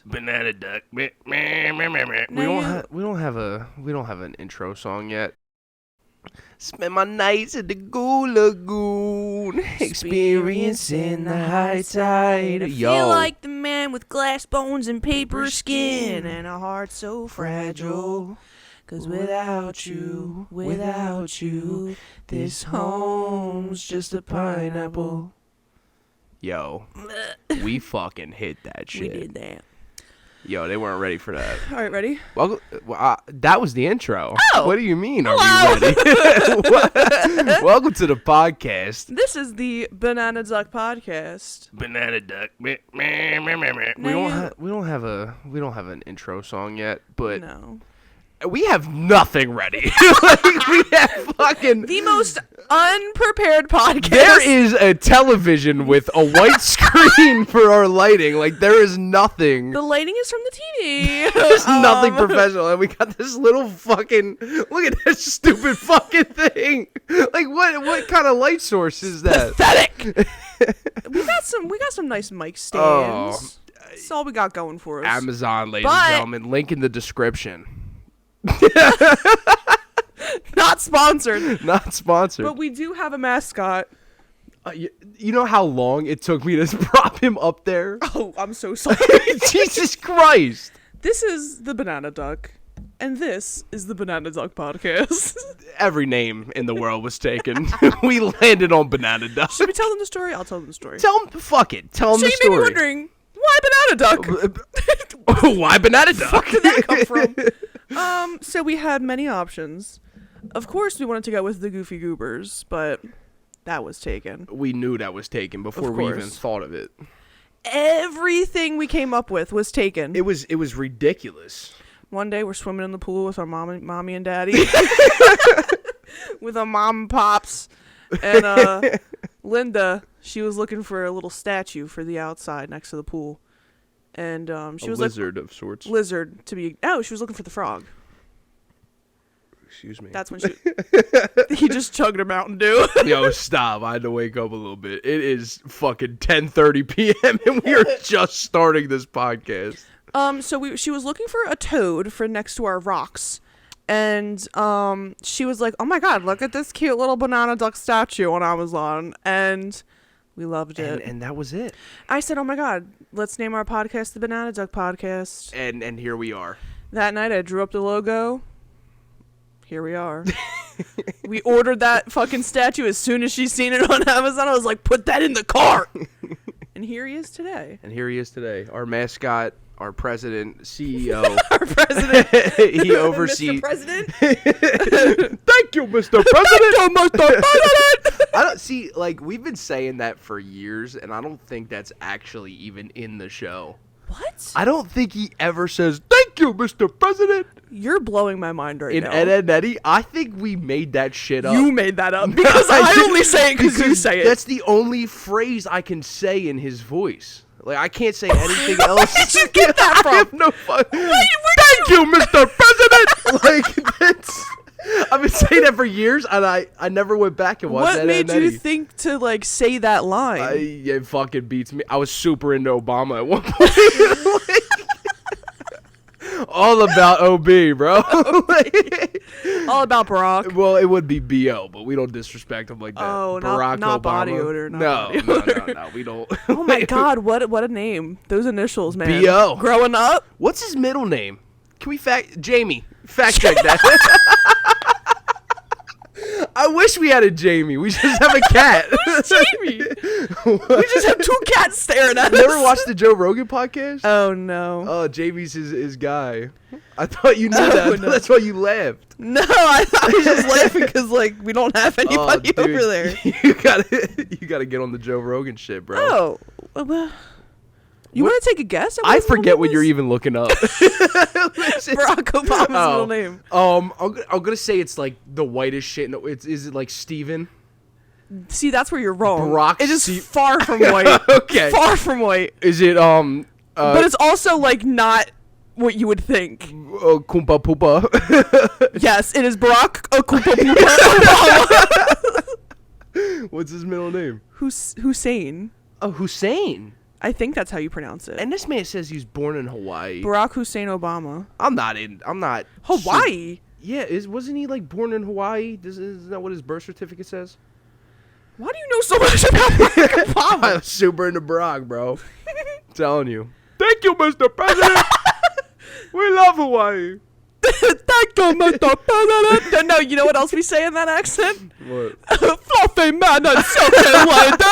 Banana duck. We don't have an intro song yet. Spend my nights at the Goo Lagoon, experiencing the high tide. I feel like the man with glass bones and paper skin and a heart so fragile. 'Cause without you, this home's just a pineapple. Yo, we fucking hit that shit. We did that. Yo, they weren't ready for that. All right, ready? Well, that was the intro. Oh. What do you mean? Are Hello. we ready? Welcome to the podcast. This is the Banana Duck Podcast. Banana duck. We don't have an intro song yet, but No. we have nothing ready. Like, we have fucking. The most unprepared podcast. There is a television with a white screen for our lighting. Like, there is nothing. The lighting is from the TV. There's nothing professional, and we got this little fucking. Look at this stupid fucking thing. Like, what kind of light source is that? Pathetic. we got some nice mic stands. That's all we got going for us. Amazon, ladies and gentlemen. Link in the description. Not sponsored. Not sponsored. But we do have a mascot. You know how long it took me to prop him up there? Oh, I'm so sorry. Jesus Christ. This is the Banana Duck, and this is the Banana Duck Podcast. Every name in the world was taken. We landed on Banana Duck. Should we tell them the story? I'll tell them the story. Tell them, fuck it. Tell them So the you may be story. wondering, why Banana Duck? Why Banana Duck? Where did that come from? So we had many options. Of course, we wanted to go with the Goofy Goobers, but that was taken. We knew that was taken before we even thought of it. Everything we came up with was taken. It was ridiculous. One day we're swimming in the pool with our mommy and daddy, with our mom and pops, and Linda. She was looking for a little statue for the outside next to the pool, and she was lizard of sorts. Lizard to be. Oh, she was looking for the frog. Excuse me. That's when he just chugged a Mountain Dew. Yo, stop. I had to wake up a little bit. It is fucking 10:30 p.m. and we are just starting this podcast. So she was looking for a toad for next to our rocks. And she was like, "Oh my god, look at this cute little banana duck statue on Amazon." And we loved it. And that was it. I said, "Oh my god, let's name our podcast the Banana Duck Podcast." And here we are. That night I drew up the logo. Here we are. We ordered that fucking statue as soon as she seen it on Amazon. I was like, "Put that in the cart." And here he is today. Our mascot, our president, CEO. Our president. He oversees. Mr. President. Thank you, Mr. President. Thank you, Mr. President. I don't see, like, we've been saying that for years, and I don't think that's actually even in the show. What? I don't think he ever says, "Thank you, Mr. President." You're blowing my mind right now. In Ed, Ed, Eddie, I think we made that shit up. You made that up because I only say it because you say it. That's the only phrase I can say in his voice. Like, I can't say anything else. Where did you get that from? I have no fun. Thank you, Mr. President. Like, that's... I've been saying that for years, and I never went back and watched that. What made you think to, like, say that line? It fucking beats me. I was super into Obama at one point. All about OB, bro. All about Barack. Well, it would be B.O., but we don't disrespect him like that. Oh, Barack not Obama. body odor. No, we don't. Oh, my God. What a name. Those initials, man. B.O. Growing up. What's his middle name? Can we Jamie. Fact check that. I wish we had a Jamie. We just have a cat. Who's Jamie? We just have two cats staring at us. You ever watched the Joe Rogan podcast? Oh, no. Oh, Jamie's his guy. I thought you knew that. No. That's why you laughed. No, I thought he was just laughing because, like, we don't have anybody dude, over there. You gotta get on the Joe Rogan shit, bro. Oh, well, you want to take a guess? At what I his middle forget name what is? you're even looking up. Barack Obama's middle name. I'm gonna say it's like the whitest shit. No, is it like Steven? See, that's where you're wrong. Barack it is far from white. Okay. Far from white. Is it but it's also like not what you would think. Koompa Poopa. Yes, it is Barack Koompa Poopa Obama. What's his middle name? Hussein. Oh, Hussein. I think that's how you pronounce it. And this man says he was born in Hawaii. Barack Hussein Obama. I'm not. Hawaii? Yeah, wasn't he like born in Hawaii? Isn't that what his birth certificate says? Why do you know so much about Barack Obama? I'm super into Barack, bro. I'm telling you. Thank you, Mr. President. We love Hawaii. Thank you, Mr. President. No, you know what else we say in that accent? What? Fluffy man and silky lady.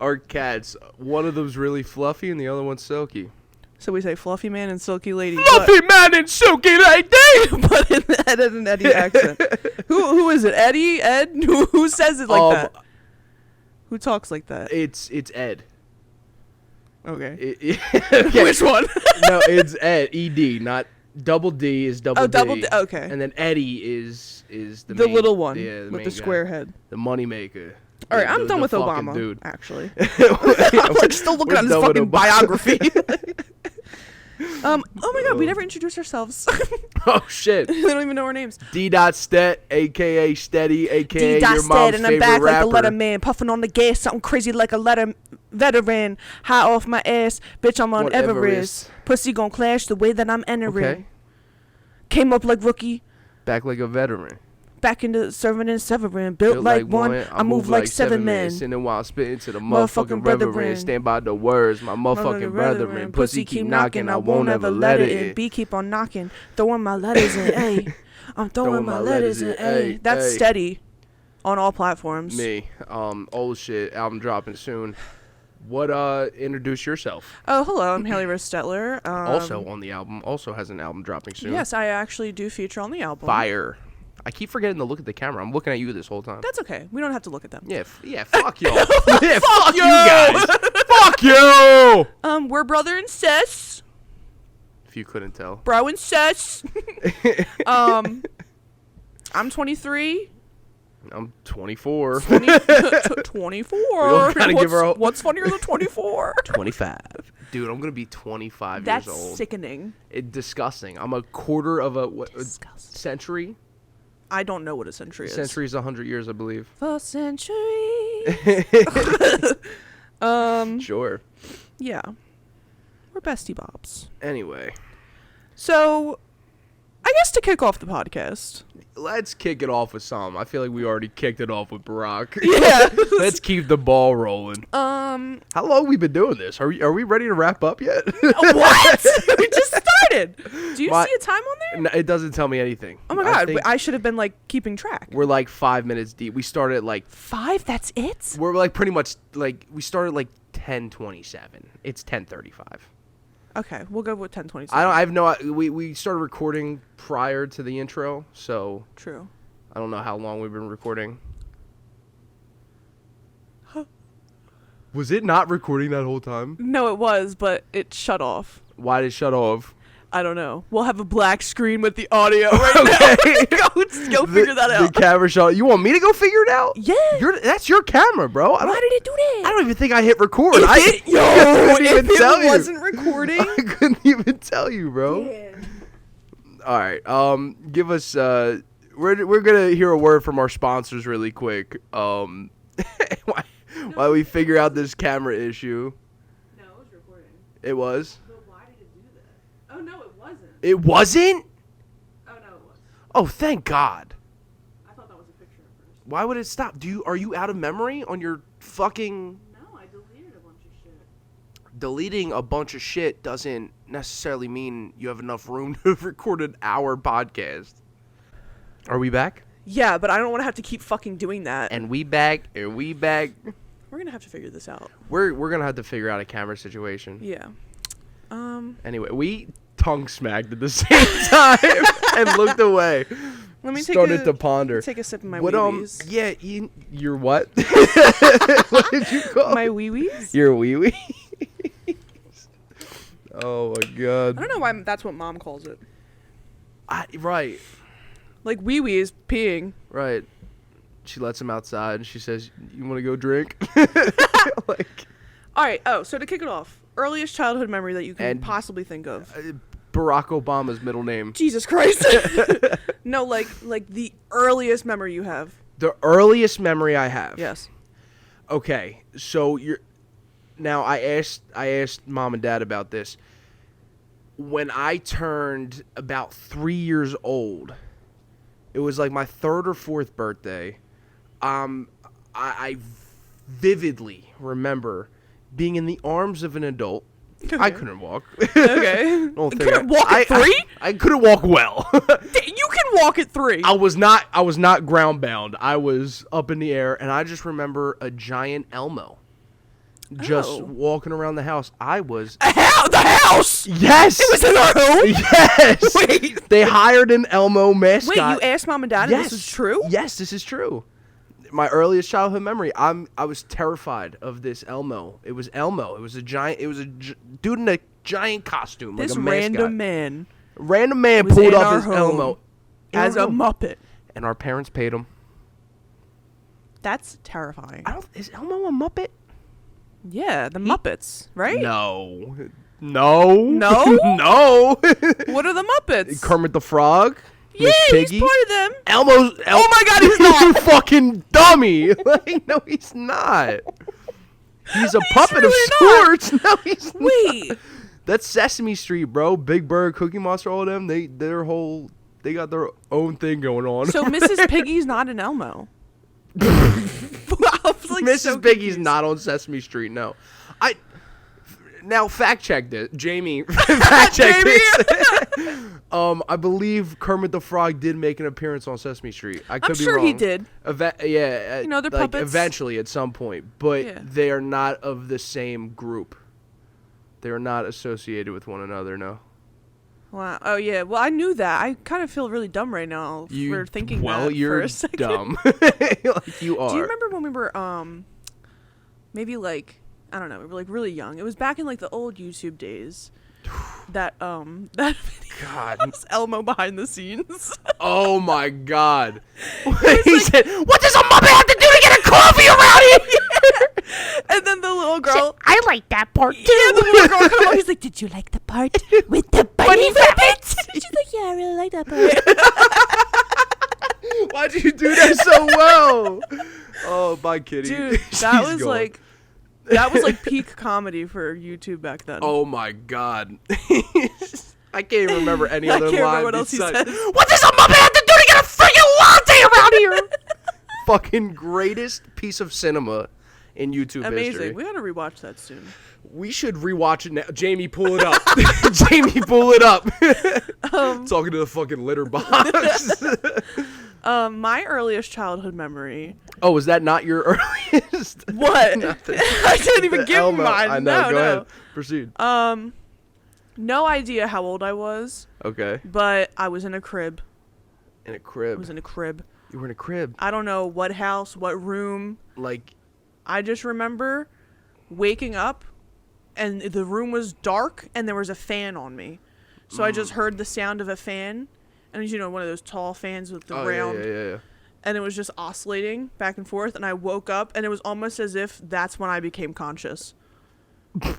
Our cats, one of them's really fluffy and the other one's silky. So we say fluffy man and silky lady. Fluffy man and silky lady! But in an Eddie accent. Who is it? Eddie? Ed? Who says it like that? Who talks like that? It's Ed. Okay. Okay. Which one? No, it's Ed. ED, not double D is double D. Oh, double D. Okay. And then Eddie is the the main, little one the with main the square guy. head. The money maker. All right, I'm done with fucking Obama. Dude. Actually, I'm like still looking at his fucking biography. Oh my god, we never introduced ourselves. Oh shit. They don't even know our names. D.Stet, aka Steady, aka your mom's and I'm favorite back rapper. like the letter man, puffing on the gas, something crazy like a letter veteran. High off my ass, bitch, I'm on Whatever Everest. is. Pussy gon' clash the way that I'm entering. Okay. Came up like rookie, Back like a veteran. back into serving and severing. Built like one, I move like seven men. Sitting while spitting to the Motherfucking motherfucking brethren. brethren. Stand by the words, my motherfucking brethren. Pussy keep knocking, I won't ever let it in. B keep on knocking, throwing my letters in A. I'm throwing my letters in A. That's A. steady on all platforms. Me. Old shit. Album dropping soon. What, introduce yourself. Oh, hello, I'm Haley Rose Stetler. Also on the album. Also has an album dropping soon. Yes, I actually do feature on the album. Fire. I keep forgetting to look at the camera. I'm looking at you this whole time. That's okay. We don't have to look at them. Yeah, fuck y'all. Yeah, fuck you guys. Fuck you. We're brother and sis. If you couldn't tell. Bro and sis. I'm 23. I'm 24. 24. gotta give her a- What's funnier than 24? 25. Dude, I'm gonna be 25 That's years old. sickening. It's disgusting. I'm a quarter of a Disgusting. century. I don't know what a century is. Century is 100 years, I believe. The century. Sure. Yeah. We're bestie bobs. Anyway, So, I guess to kick off the podcast. let's kick it off with some. I feel like we already kicked it off with Barack. Yeah. Let's keep the ball rolling. How long we been doing this? Are we ready to wrap up yet? What? We just started. Do you My- see a time on there? No, it doesn't tell me anything. Oh my I god, think I should have been like keeping track. we're like 5 minutes deep. We started at like 5? That's it? we're like pretty much like we started like 10:27. It's 10:35. Okay, we'll go with 10:27. I have no. We started recording prior to the intro, so True. I don't know how long we've been recording. Was it not recording that whole time? No, it was, but it shut off. Why did it shut off? I don't know. We'll have a black screen with the audio right now. Go figure that out. The camera shut. You want me to go figure it out? Yeah. That's your camera, bro. Why did it do that? I don't even think I hit record. If I it, yo, couldn't even if tell it you. wasn't recording. I couldn't even tell you, bro. Man. All right. Give us. We're gonna hear a word from our sponsors really quick. While we figure out this camera issue. No, it was recording. It was. But why did it do that? Oh, no, it wasn't. It wasn't. Oh, no, it was. Oh, thank God. I thought that was a picture at first. Why would it stop? Are you out of memory on your fucking? No, I deleted a bunch of shit. Deleting a bunch of shit doesn't necessarily mean you have enough room to record an hour podcast. Are we back? Yeah, but I don't want to have to keep fucking doing that. And we back. And we back. We're gonna have to figure this out. We're gonna have to figure out a camera situation. Yeah. Anyway, we tongue smacked at the same time and looked away. Let me Started to ponder. take a sip of my What wee-wees. yeah, you're what? What did you call My wee-wees? your wee wee? Oh my God. I don't know why that's what Mom calls it. Right. Like wee-wee is peeing. Right. She lets him outside and she says, "You want to go drink?" Like All right. Oh, so to kick it off, earliest childhood memory that you can And- possibly think of. Barack Obama's middle name. Jesus Christ. No, like the earliest memory you have. The earliest memory I have. Yes. Okay, so Now I asked mom and dad about this. When I turned about 3 years old, it was like my third or fourth birthday. I vividly remember being in the arms of an adult. Okay. I couldn't walk. Okay. You couldn't walk at 3? I couldn't walk well. You can walk at 3. I was not ground bound. I was up in the air, and I just remember a giant Elmo just walking around the house. I was the house. Yes, It was in our home. yes. Wait. They hired an Elmo mascot. Wait, you asked mom and dad if this is true? Yes, this is true. My earliest childhood memory. I was terrified of this Elmo. It was Elmo. It was a giant. It was a dude in a giant costume, This like a mascot. random man was pulled in up our his home Elmo as a Muppet. and our parents paid him. That's terrifying. Is Elmo a Muppet? Yeah, the Muppets, right? No. No? No. What are the Muppets? Kermit the Frog. Yeah, Miss he's Piggy. part of them. Elmo's. Oh my God, he's You not. fucking dummy. Like, no, he's not. He's a puppet really of not. sorts. No, he's not. Wait. That's Sesame Street, bro. Big Bird, Cookie Monster, all of them. They got their own thing going on. So Mrs. Piggy's not an Elmo. I was like Mrs. so Piggy's confused. not on Sesame Street. No, now fact check this, Jamie. Fact check this. I believe Kermit the Frog did make an appearance on Sesame Street. I could I'm be sure wrong. he did. Yeah, You know, they're like puppets. eventually at some point, but Yeah. they are not of the same group. They are not associated with one another. No. Wow. Oh yeah. Well, I knew that. I kind of feel really dumb right now for thinking that you're for a second. dumb. Like you are. Do you remember when we were maybe like I don't know, we were like really young. It was back in like the old YouTube days. That that video God. was Elmo behind the scenes. Oh my God. He said, "What does a Muppet have to do to get a coffee around here?" And then the little girl, I like that part too. yeah, the little girl come up. He's like, "Did you like the part with the bunny rabbit?" She's like, "Yeah, I really like that part." Why'd you do that so well? Oh, my kitty. Dude, She's that was gone. like that was like peak comedy for YouTube back then. Oh my God. I can't even remember any I other can't line. remember what else he besides, said. "What does a Muppet have to do to get a freaking latte around here?" Fucking greatest piece of cinema in YouTube Amazing. history. We gotta rewatch that soon. We should rewatch it now. Jamie, pull it up. Jamie, pull it up. Talking to the fucking litter box. My earliest childhood memory. Oh, was that not your earliest? What? Nothing. I didn't even give Elmo. mine. I know. No, Go no. ahead. Proceed. No idea how old I was, Okay. but I was in a crib. In a I crib. was in a crib. You were in a crib. I don't know what house, what room. Like, I just remember waking up and the room was dark and there was a fan on me. So I just heard the sound of a fan. And you know, one of those tall fans with the round. Yeah. And it was just oscillating back and forth. And I woke up and it was almost as if that's when I became conscious. Because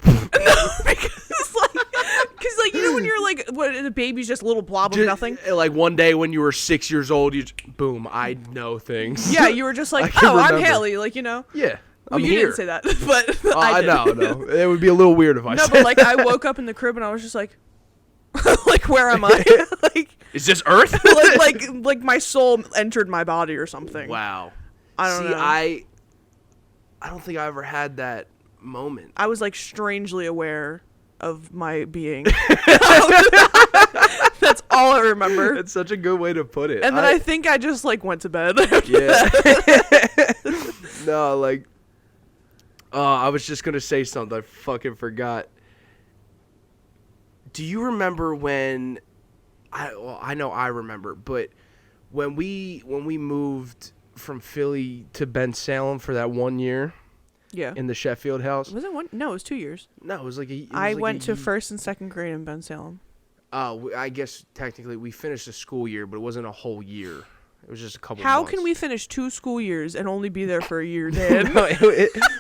like, you know when you're like, what, the baby's just a little blob of nothing? Like one day when you were 6 years old, boom, I know things. Yeah, you were just like, can oh, I'm remember. Haley. Like, you know. Yeah. Well, I'm you here. didn't say that, but I did. know. It would be a little weird if I No, said but like I woke up in the crib and I was just like, like where am I? Like, is this Earth? like my soul entered my body or something. Wow. I don't know. I don't think I ever had that moment. I was like strangely aware of my being. That's all I remember. That's such a good way to put it. And then I think I just like went to bed. Yeah. No, like, I was just gonna say something. I fucking forgot. Do you remember when? I know I remember, but when we moved from Philly to Ben Salem for that 1 year Yeah. in the Sheffield house. Was it one? No, it was 2 years. No, it was like a. I went to first and second grade in Ben Salem. I guess technically we finished the school year, but it wasn't a whole year. It was just a couple. How months. can we finish 2 school years and only be there for a year, Dan? No,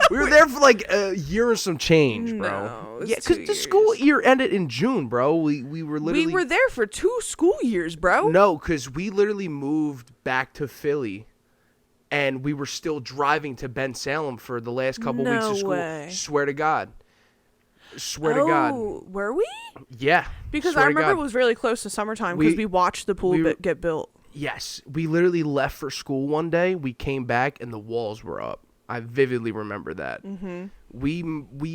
we were there for like a year and some change, bro. No, it was Yeah, because 2 the school years. year ended in June, bro. We were literally. We were there for 2 school years, bro. No, because we literally moved back to Philly and we were still driving to Ben Salem for the last couple weeks of school. Way. Swear to God. Swear to God. Were we? Yeah. Because swear I to remember God. it was really close to summertime because we watched the pool get built. Yes. We literally left for school one day. We came back and the walls were up. I vividly remember that. Mm-hmm. We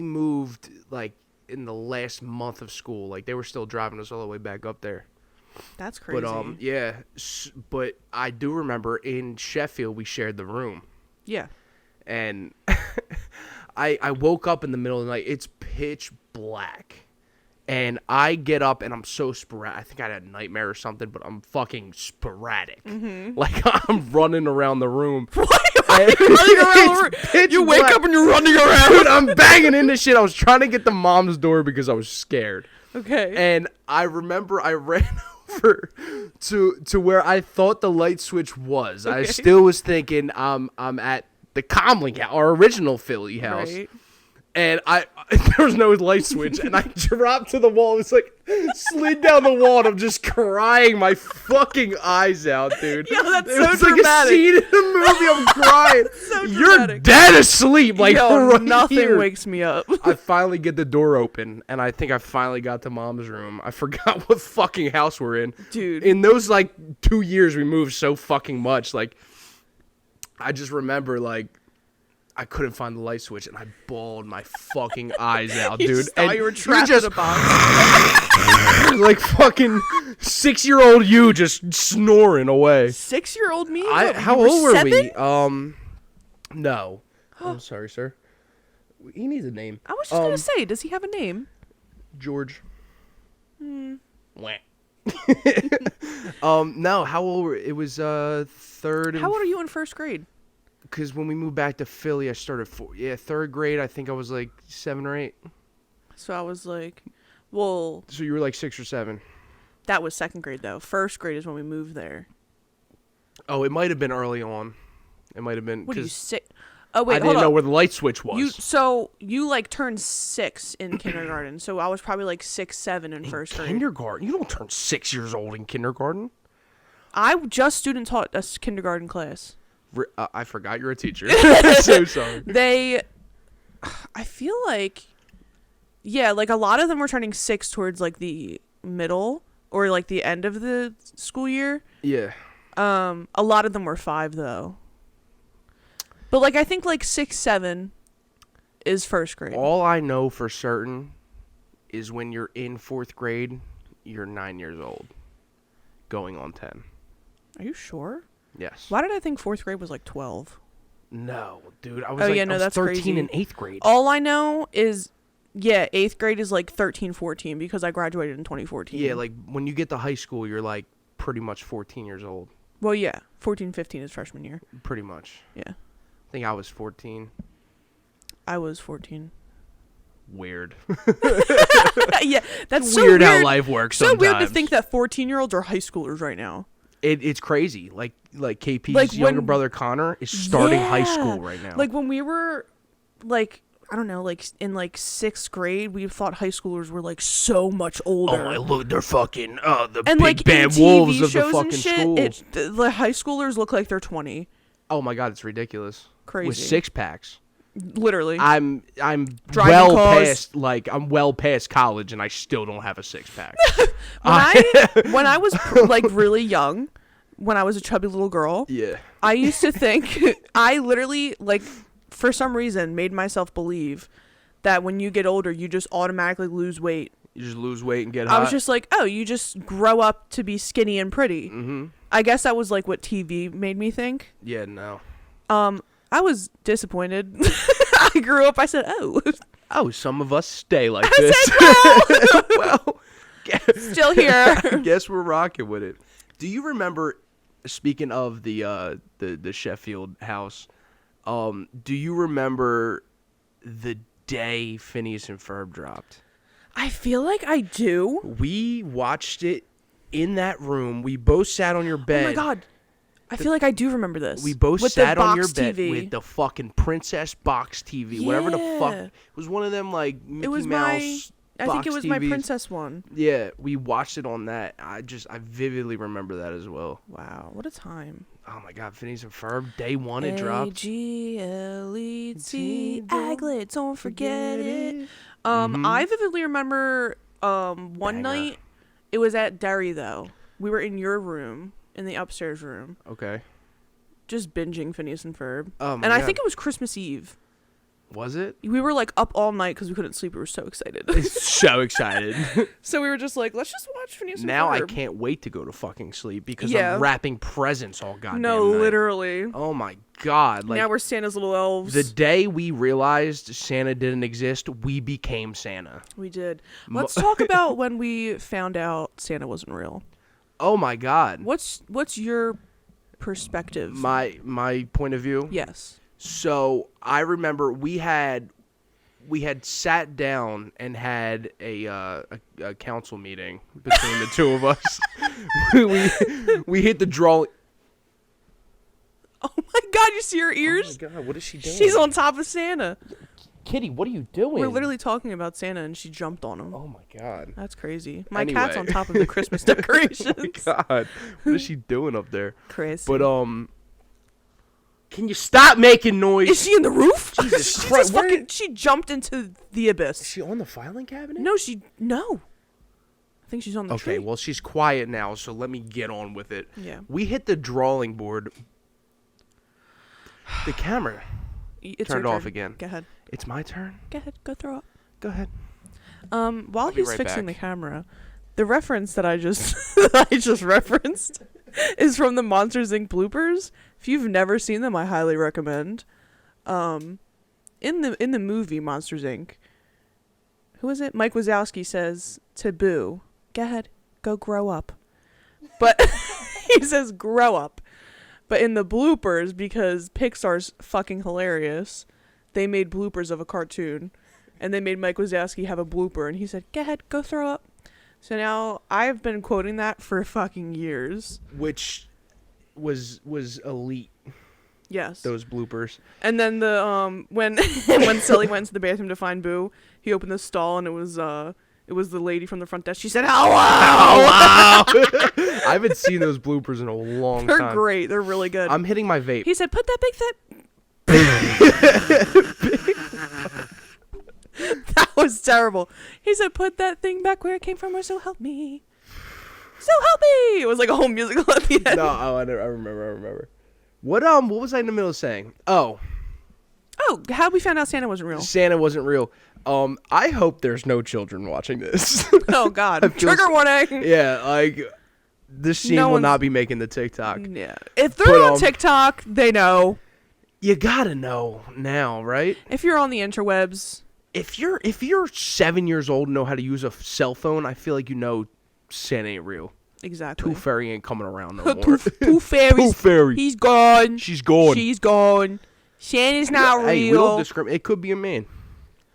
moved like in the last month of school. Like they were still driving us all the way back up there. That's crazy. But yeah. But I do remember in Sheffield we shared the room. Yeah. And I woke up in the middle of the night. It's pitch black. And I get up and I'm so sporadic. I think I had a nightmare or something, but I'm fucking sporadic. Mm-hmm. Like I'm running around the room. Running around the room. You wake up and you're running around. Dude, I'm banging into shit. I was trying to get the mom's door because I was scared. Okay. And I remember I ran over to where I thought the light switch was. Okay. I still was thinking I'm at the Comlink house, our original Philly house. Right. And there was no light switch, and I dropped to the wall. It was like slid down the wall, and I'm just crying my fucking eyes out, dude. Yo, that's it so was dramatic. like a scene in the movie. I'm crying. So You're dramatic. dead asleep, like Yo, right nothing here. wakes me up. I finally get the door open, and I think I finally got to mom's room. I forgot what fucking house we're in. Dude. In those, like, 2 years, we moved so fucking much. Like, I just remember, like, I couldn't find the light switch, and I bawled my fucking eyes out, You dude. just thought And you were you're trapped just in a box. like fucking 6-year-old you just snoring away. 6-year-old me? How You were old were 7? we? No. I'm sorry, sir. He needs a name. I was just gonna say, does he have a name? George. Hmm. Wah. No. How old were it? Was third. How old are you in first grade? Because when we moved back to Philly, I started third grade. I think I was like 7 or 8. So I was like, well, So you were like 6 or 7. that was second grade though. First grade is when we moved there. Oh, it might have been early on. It might have been. What do you 'cause say? Oh wait, I hold didn't know up. where the light switch was. You like turned 6 in kindergarten, so I was probably like 6, 7 in first grade. Kindergarten? You don't turn 6 years old in kindergarten. I just student taught a kindergarten class. I forgot you're a teacher. So sorry. I feel like, yeah, like a lot of them were turning 6 towards like the middle or like the end of the school year. Yeah. A lot of them were 5 though. But like I think like 6, 7 is first grade. All I know for certain is when you're in 4th grade, you're 9 years old, going on 10. Are you sure? Yes. Why did I think 4th grade was like 12? No, dude. I was Oh, like, yeah, no, I was that's 13 crazy. in 8th grade. All I know is, yeah, 8th grade is like 13, 14 because I graduated in 2014. Yeah, like when you get to high school, you're like pretty much 14 years old. Well, yeah, 14, 15 is freshman year. Pretty much. Yeah. I think I was 14. I was 14. Weird. Yeah, that's so weird weird. how life works So sometimes. weird to think that 14-year-olds are high schoolers right now. It's crazy. Like KP's Like younger when- brother Connor is starting high Yeah. school right now. Like when we were like, I don't know, like in like 6th grade, we thought high schoolers were like so much older. oh, look, they're fucking the and big like in bad TV wolves of the shows fucking and shit, school. the high schoolers look like they're 20. Oh my god, it's ridiculous. Crazy. With 6-packs. Literally. I'm Driving well cars. I'm well past college and I still don't have a 6-pack. when I was like really young, when I was a chubby little girl, Yeah. I used to think I literally like for some reason made myself believe that when you get older you just automatically lose weight. You just lose weight and get hot. I was just like, oh, you just grow up to be skinny and pretty. Mm-hmm. I guess that was like what TV made me think. Yeah, no. I was disappointed. I grew up. I said, oh, Oh, some of us stay like this. said, well, still here. guess we're rocking with it. Do you remember? Speaking of the Sheffield house, do you remember the day Phineas and Ferb dropped? I feel like I do. We watched it in that room. We both sat on your bed. Oh my god. I feel like I do remember this. We both with sat the on your box bed TV. with the fucking Princess Box TV, whatever the fuck. Yeah. It was one of them like Mickey It was Mouse. I think it box was my TVs. princess one. Yeah, we watched it on that. I vividly remember that as well. Wow, what a time. Oh my God, Phineas and Ferb, day one it dropped. A-G-L-E-T, Aglet, don't forget it. Mhm. I vividly remember one Banger. night, it was at Derry though. We were in your room, in the upstairs room, Okay. just binging Phineas and Ferb. Oh my And I God. think it was Christmas Eve. Was it? We were like up all night because we couldn't sleep. We were so excited. So excited. So we were just like, let's just watch Phineas and Now I Ferb. can't wait to go to fucking sleep because Yeah. I'm wrapping presents all goddamn No, night. literally. Oh my God. Like Now we're Santa's little elves. the day we realized Santa didn't exist, we became Santa. We did. Let's talk about when we found out Santa wasn't real. Oh my God. What's your perspective? My point of view? Yes. So I remember we had sat down and had a council meeting between the two of us. we hit the draw. Oh my God! You see her ears? Oh my God, what is she doing? She's on top of Santa. Kitty, what are you doing? We're literally talking about Santa, and she jumped on him. Oh my God. That's crazy. My Anyway. cat's on top of the Christmas decorations. Oh my God. What is she doing up there? Crazy. But can you stop making noise? Is she in the roof? Jesus she Christ, just where- fucking. She jumped into the abyss. Is she on the filing cabinet? No. I think she's on the tree. Okay, well she's quiet now, so let me get on with it. Yeah. We hit the drawing board. The camera. It's Turn your it off turn. again. Go ahead. It's my turn. Go ahead. Go throw up. Go ahead. While be he's right fixing back. the camera, the reference that I just that I just referenced is from the Monsters Inc. bloopers. If you've never seen them, I highly recommend. In the movie Monsters Inc., who is it? Mike Wazowski says to Boo, "Go ahead, go grow up," but he says "grow up." But in the bloopers, because Pixar's fucking hilarious, they made bloopers of a cartoon. And they made Mike Wazowski have a blooper. And he said, go ahead, go throw up. So now I've been quoting that for fucking years. Which was elite. Yes. Those bloopers. And then the when Sully went to the bathroom to find Boo, he opened the stall and it was the lady from the front desk. She said, hello! Wow! I haven't seen those bloopers in a long They're time. great. They're really good. I'm hitting my vape. He said, put that big fat... That was terrible. He said, put that thing back where it came from, or so help me. So help me! It was like a whole musical at the end. No, I remember. What was I in the middle of saying? Oh, How we found out Santa wasn't real. Santa wasn't real. I hope there's no children watching this. Oh, God. I feel Trigger warning. Yeah, like this scene No will one's- not be making the TikTok. Yeah. If they're But, on TikTok, they know. You gotta know now, right? If you're on the interwebs, If you're 7 years old and know how to use a cell phone, I feel like you know Santa ain't real. exactly. Tooth Fairy ain't coming around no more. Two fairies. Tooth Fairy. He's gone. She's gone. She's gone. Santa's not Hey, we real. don't discriminate. It could be a man.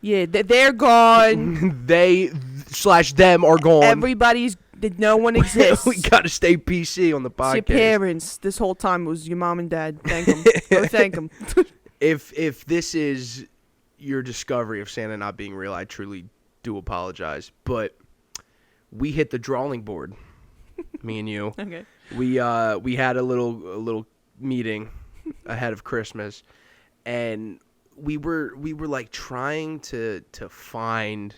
Yeah, they're gone. They/them are gone. Everybody's. No one exists. We gotta stay PC on the It's your podcast. parents. This whole time it was your mom and dad. Thank them. Go thank them. If this is your discovery of Santa not being real, I truly do apologize. But we hit the drawing board, me and you. Okay. We had a little meeting ahead of Christmas, and we were like trying to find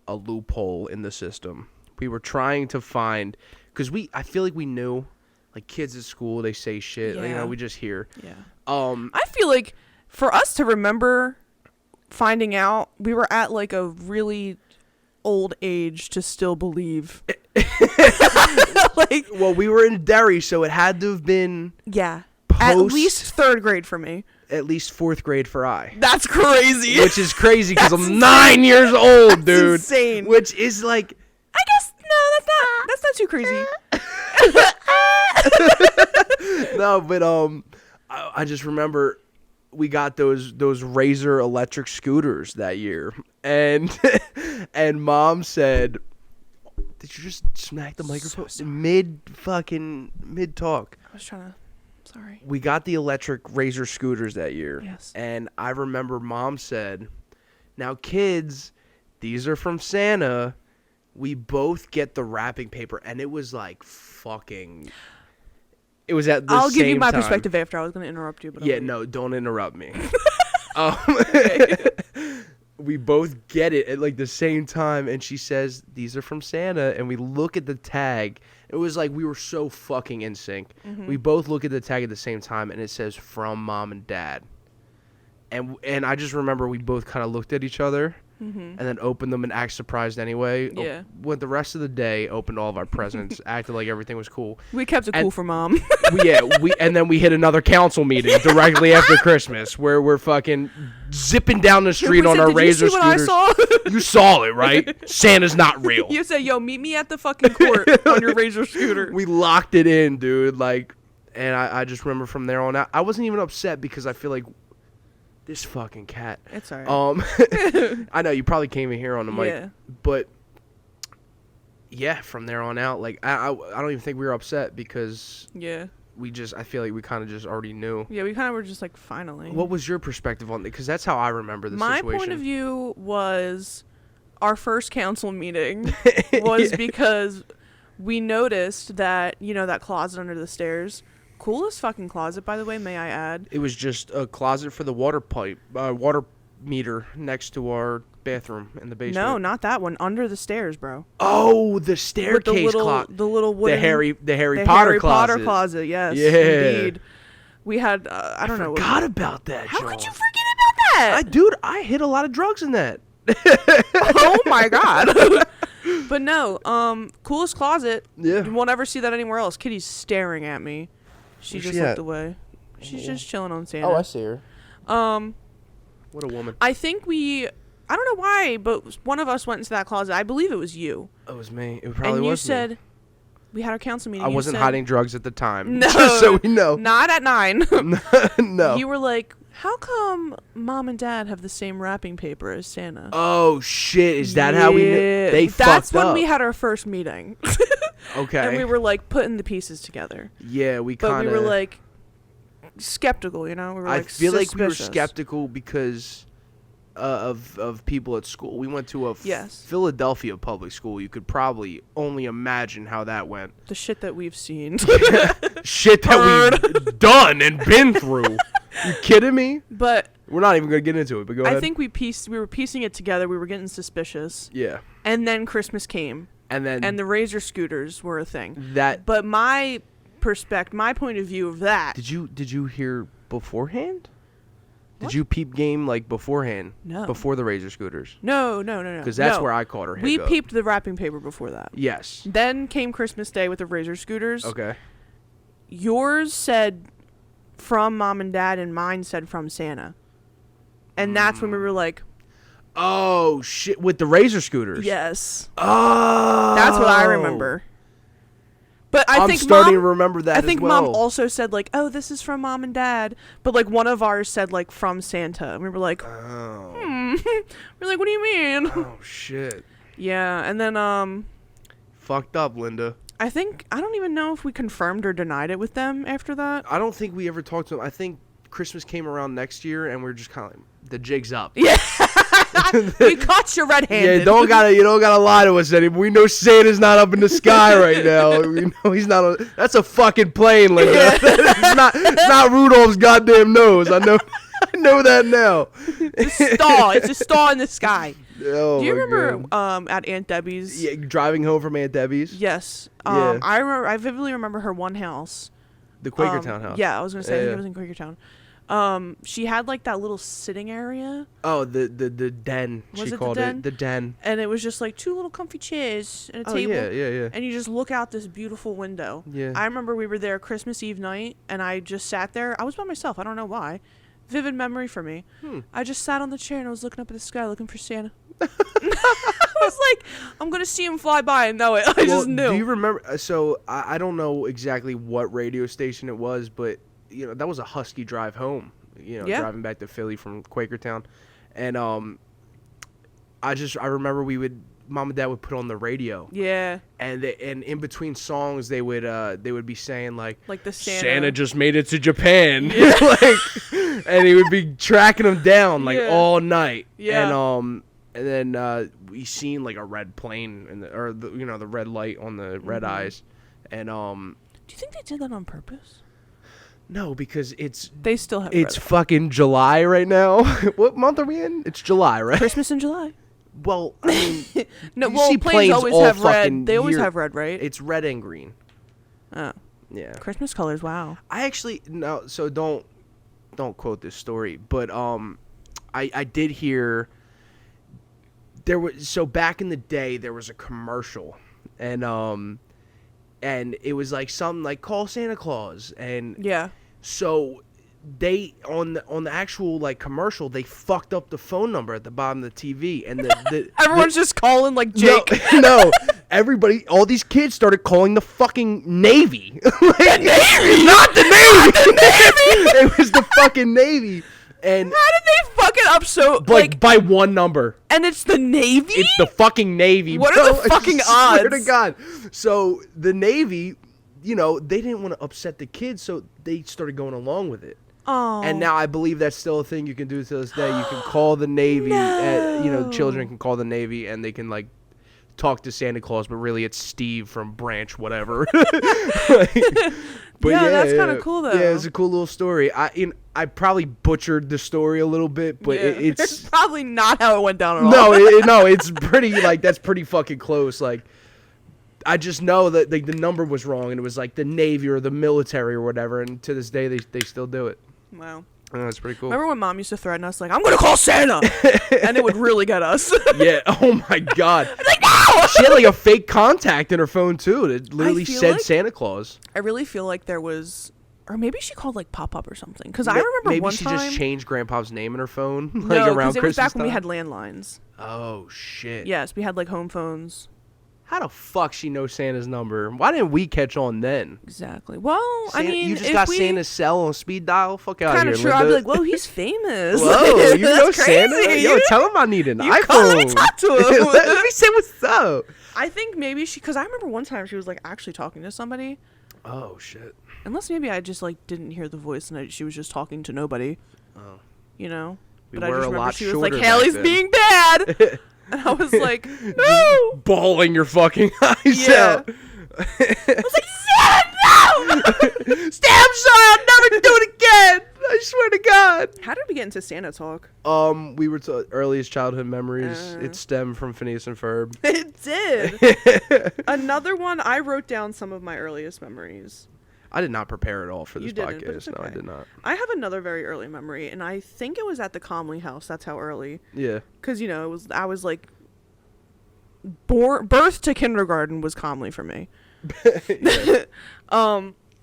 a loophole in the system. We were trying to find, because I feel like we knew, like kids at school, they say shit. You Yeah. know, we just hear. Yeah. Um, I feel like for us to remember finding out, we were at like a really old age to still believe. Like, well, we were in Derry, so it had to have been yeah. At least third grade for me. at least fourth grade for I. That's crazy. Which is crazy because That's I'm 9 years old, dude. insane. Which is like, I guess no, that's not too crazy. no, but I just remember we got those Razor electric scooters that year, and and Mom said, "Did you just smack the microphone mid talk?" I was trying to. Sorry. We got the electric Razor scooters that year, Yes. and I remember Mom said, "Now kids, these are from Santa. We both get the wrapping paper," and it was like fucking. It was at the I'll same give you my time. perspective after. I was going to interrupt you. But Yeah, I'll no, don't interrupt me. We both get it at like the same time, and she says, "These are from Santa," and we look at the tag. It was like we were so fucking in sync. We both look at the tag at the same time, and it says "From Mom and Dad," and I just remember we both kind of looked at each other. And then opened them and act surprised anyway. Yeah. Went the rest of the day, opened all of our presents, acted like everything was cool. We kept it cool for Mom. And then we hit another council meeting directly after Christmas where we're fucking zipping down the street on our Razor scooters. What I saw? You saw it, right? Santa's not real. You said, "Yo, meet me at the fucking court on your Razor scooter." We locked it in, dude. Like, and I just remember from there on out, I wasn't even upset because I feel like this fucking cat. It's alright. I know you probably came in here on the mic, Yeah. but yeah, from there on out, like I don't even think we were upset because Yeah. I feel like we kind of just already knew. Yeah, we kind of were just like, finally. What was your perspective on it? Because that's how I remember the My situation. point of view was our first council meeting was because we noticed that, that closet under the stairs. Coolest fucking closet, by the way, may I add. It was just a closet for the water meter next to our bathroom in the basement. No, not that one. Under the stairs, bro. Oh, the staircase closet. The little wooden. The Harry the Potter Harry Potter closet. closet, yes. Yeah. Indeed. We had, I don't know. Forgot about that, How Joel. could you forget about that? Dude, I hit a lot of drugs in that. Oh my god. But no, coolest closet. Yeah. You won't ever see that anywhere else. Kitty's staring at me. She Where's just she looked at? away. She's just chilling on Santa. Oh, I see her. What a woman. I think I don't know why, but one of us went into that closet. I believe it was you. It was me. It probably And you was said, me. we had our council meeting. I you wasn't said, hiding drugs at the time. No. Just so we know. Not at 9. No. You were like, how come Mom and Dad have the same wrapping paper as Santa? Oh, shit. Is that how we knew? Yeah. They That's fucked up. when we had our first meeting. Okay. And we were like putting the pieces together. Yeah, we But kind of. we were like skeptical, We were I like feel like we were suspicious. skeptical because of people at school. We went to a Yes. Philadelphia public school. You could probably only imagine how that went. The shit that we've seen. Shit that we've done and been through. You kidding me? But We're not even gonna get into it. But go ahead. I think we were piecing it together. We were getting suspicious. Yeah. And then Christmas came. And then And the Razor scooters were a thing. that. But my my point of view of that. Did you hear beforehand? What? Did you peep game like beforehand? No. Before the Razor scooters? No. Because that's where I caught her hiccup. We peeped the wrapping paper before that. Yes. Then came Christmas Day with the Razor scooters. Okay. Yours said from Mom and Dad, and mine said from Santa. And that's when we were like, Oh shit! With the Razor scooters. yes. Oh. That's what I remember. But I I'm think starting Mom, to remember that. I think as well. Mom also said like, "Oh, this is from Mom and Dad," but like one of ours said like from Santa, and we were like, Oh. we're like, "What do you mean?" Oh shit! Yeah, and then Fucked up, Linda. I don't even know if we confirmed or denied it with them after that. I don't think we ever talked to them. I think Christmas came around next year, and we're just kind of like, the jig's up. Yeah, we caught you red-handed. Yeah, you don't gotta lie to us anymore. We know Santa's not up in the sky right now. We know he's not. That's a fucking plane, Linda. It's not Rudolph's goddamn nose. I know. I know that now. It's a star in the sky. Oh, Do you my remember God. at Aunt Debbie's? Yeah, driving home from Aunt Debbie's. Yes. Yeah. I vividly remember her one house. The Quakertown house. Yeah, I was gonna say I think Yeah. it was in Quakertown. She had like that little sitting area, Oh, the den. Was She it the called den? it the den. and it was just like two little comfy chairs and a Oh table, yeah. and you just look out this beautiful window. Yeah. I remember we were there Christmas Eve night, and I just sat there. I was by myself. I don't know why. Vivid memory for me. I just sat on the chair and I was looking up at the sky, looking for Santa. I was like, I'm gonna see him fly by and know it. I just knew. Do you remember? So I don't know exactly what radio station it was, but that was a husky drive home. Yeah. Driving back to Philly from Quakertown, and I remember Mom and Dad would put on the radio, Yeah, and in between songs they would be saying like the Santa just made it to Japan, and he would be tracking them down Yeah. all night, Yeah. and then we seen like a red plane the red light on the red eyes, and Do you think they did that on purpose? No, because They still have. it's fucking July right now. What month are we in? It's July, right? Christmas in July. Well, I mean, No, you well, see planes always all have red. fucking They always year. have red, right? It's red and green. Oh, Yeah. Christmas colors. Wow. I actually no. So don't quote this story, but I did hear there was so back in the day there was a commercial, and it was like something like call Santa Claus, and Yeah. so they on the actual like commercial they fucked up the phone number at the bottom of the TV, and Everyone's just calling like Jake. No, everybody, all these kids started calling the fucking Navy. Like, The Navy? Not the Navy. It was the fucking Navy. And How did they fuck it up so like by one number? And it's the Navy? It's the fucking Navy. What bro. are the fucking I swear to odds? God. So the Navy, you know, they didn't want to upset the kids, so they started going along with it. Oh. And now I believe that's still a thing you can do to this day. You can call the Navy. You know, children can call the Navy, and they can like talk to Santa Claus, but really it's Steve from Branch, whatever. But Yeah, that's kinda cool, though. Yeah, it's a cool little story. I probably butchered the story a little bit, but Yeah. it's probably not how it went down at all. no, it's pretty like that's pretty fucking close. Like I just know that the number was wrong, and it was like the Navy or the military or whatever. And to this day, they still do it. Wow. Oh, that's pretty cool. Remember when Mom used to threaten us like, I'm gonna call Santa, and it would really get us. Yeah. Oh my God. like, no! She had like a fake contact in her phone too. That literally feel said like- Santa Claus. I really feel like there was, or maybe she called like Pop Up or something. Because I remember maybe one she time. just changed Grandpa's name in her phone like No, around because it was Christmas back when we time? had landlines. Oh shit. Yes, we had like home phones. How the fuck she know Santa's number? Why didn't we catch on then? Exactly. Well, I Santa, mean, you just if got we, Santa's cell on speed dial. Fuck out kind of of here, true. I'd be Linda. like, whoa, he's famous. Whoa, you know That's crazy. Santa? Yo, tell him I need an You iPhone. call, let me talk to him. Let me say what's up. I think maybe because I remember one time she was like actually talking to somebody. Oh shit. Unless maybe I just like didn't hear the voice and she was just talking to nobody. Oh. You know. We But I were just a remember lot she was like, shorter Haley's back then. being bad. And I was like, no. Bawling your fucking eyes Yeah. out. I was like, Santa, no! Stab son, I'll never do it again. I swear to God. How did we get into Santa talk? We were to earliest childhood memories. It stemmed from Phineas and Ferb. It did. Another one, I wrote down some of my earliest memories. I did not prepare at all for this You didn't, but podcast. it's No, I okay. did not. I have another very early memory, and I think it was at the Comley house. That's how early. Yeah. Because, you know, I was like, birth to kindergarten was Comley for me. Yeah.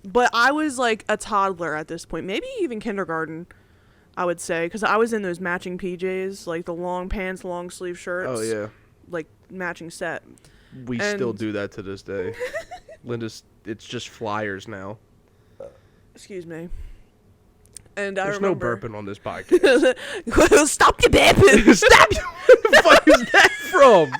But I was like a toddler at this point, maybe even kindergarten, I would say, because I was in those matching PJs, like the long pants, long sleeve shirts. Oh yeah. Like matching set. We And- still do that to this day. It's just flyers now. Excuse me. And I There's no remember. burping on this podcast. Stop your bapping. Stop! Where the fuck is that from?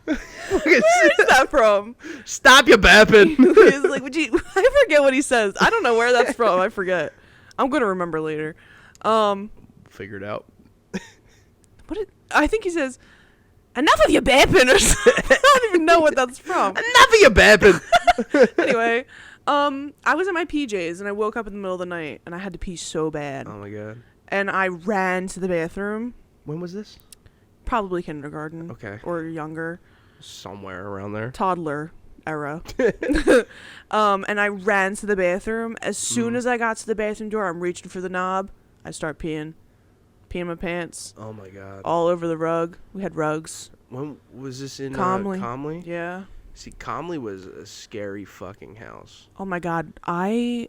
Where is that from? Stop your bapping. He's like, would you? I forget what he says. I don't know where that's from. I forget. I'm gonna remember later. Figure it out. I think he says, enough of your bapping or something. I don't even know what that's from. Enough of your bapping. Anyway, I was in my PJs and I woke up in the middle of the night and I had to pee so bad. Oh my God. And I ran to the bathroom. When was this? Probably kindergarten. Okay. Or younger. Somewhere around there. Toddler era. And I ran to the bathroom. As soon as I got to the bathroom door, I'm reaching for the knob. I start peeing. Peeing my pants. Oh my God. All over the rug. We had rugs. When was this in Comley. Comley? Yeah. See, Comley was a scary fucking house. Oh my God. I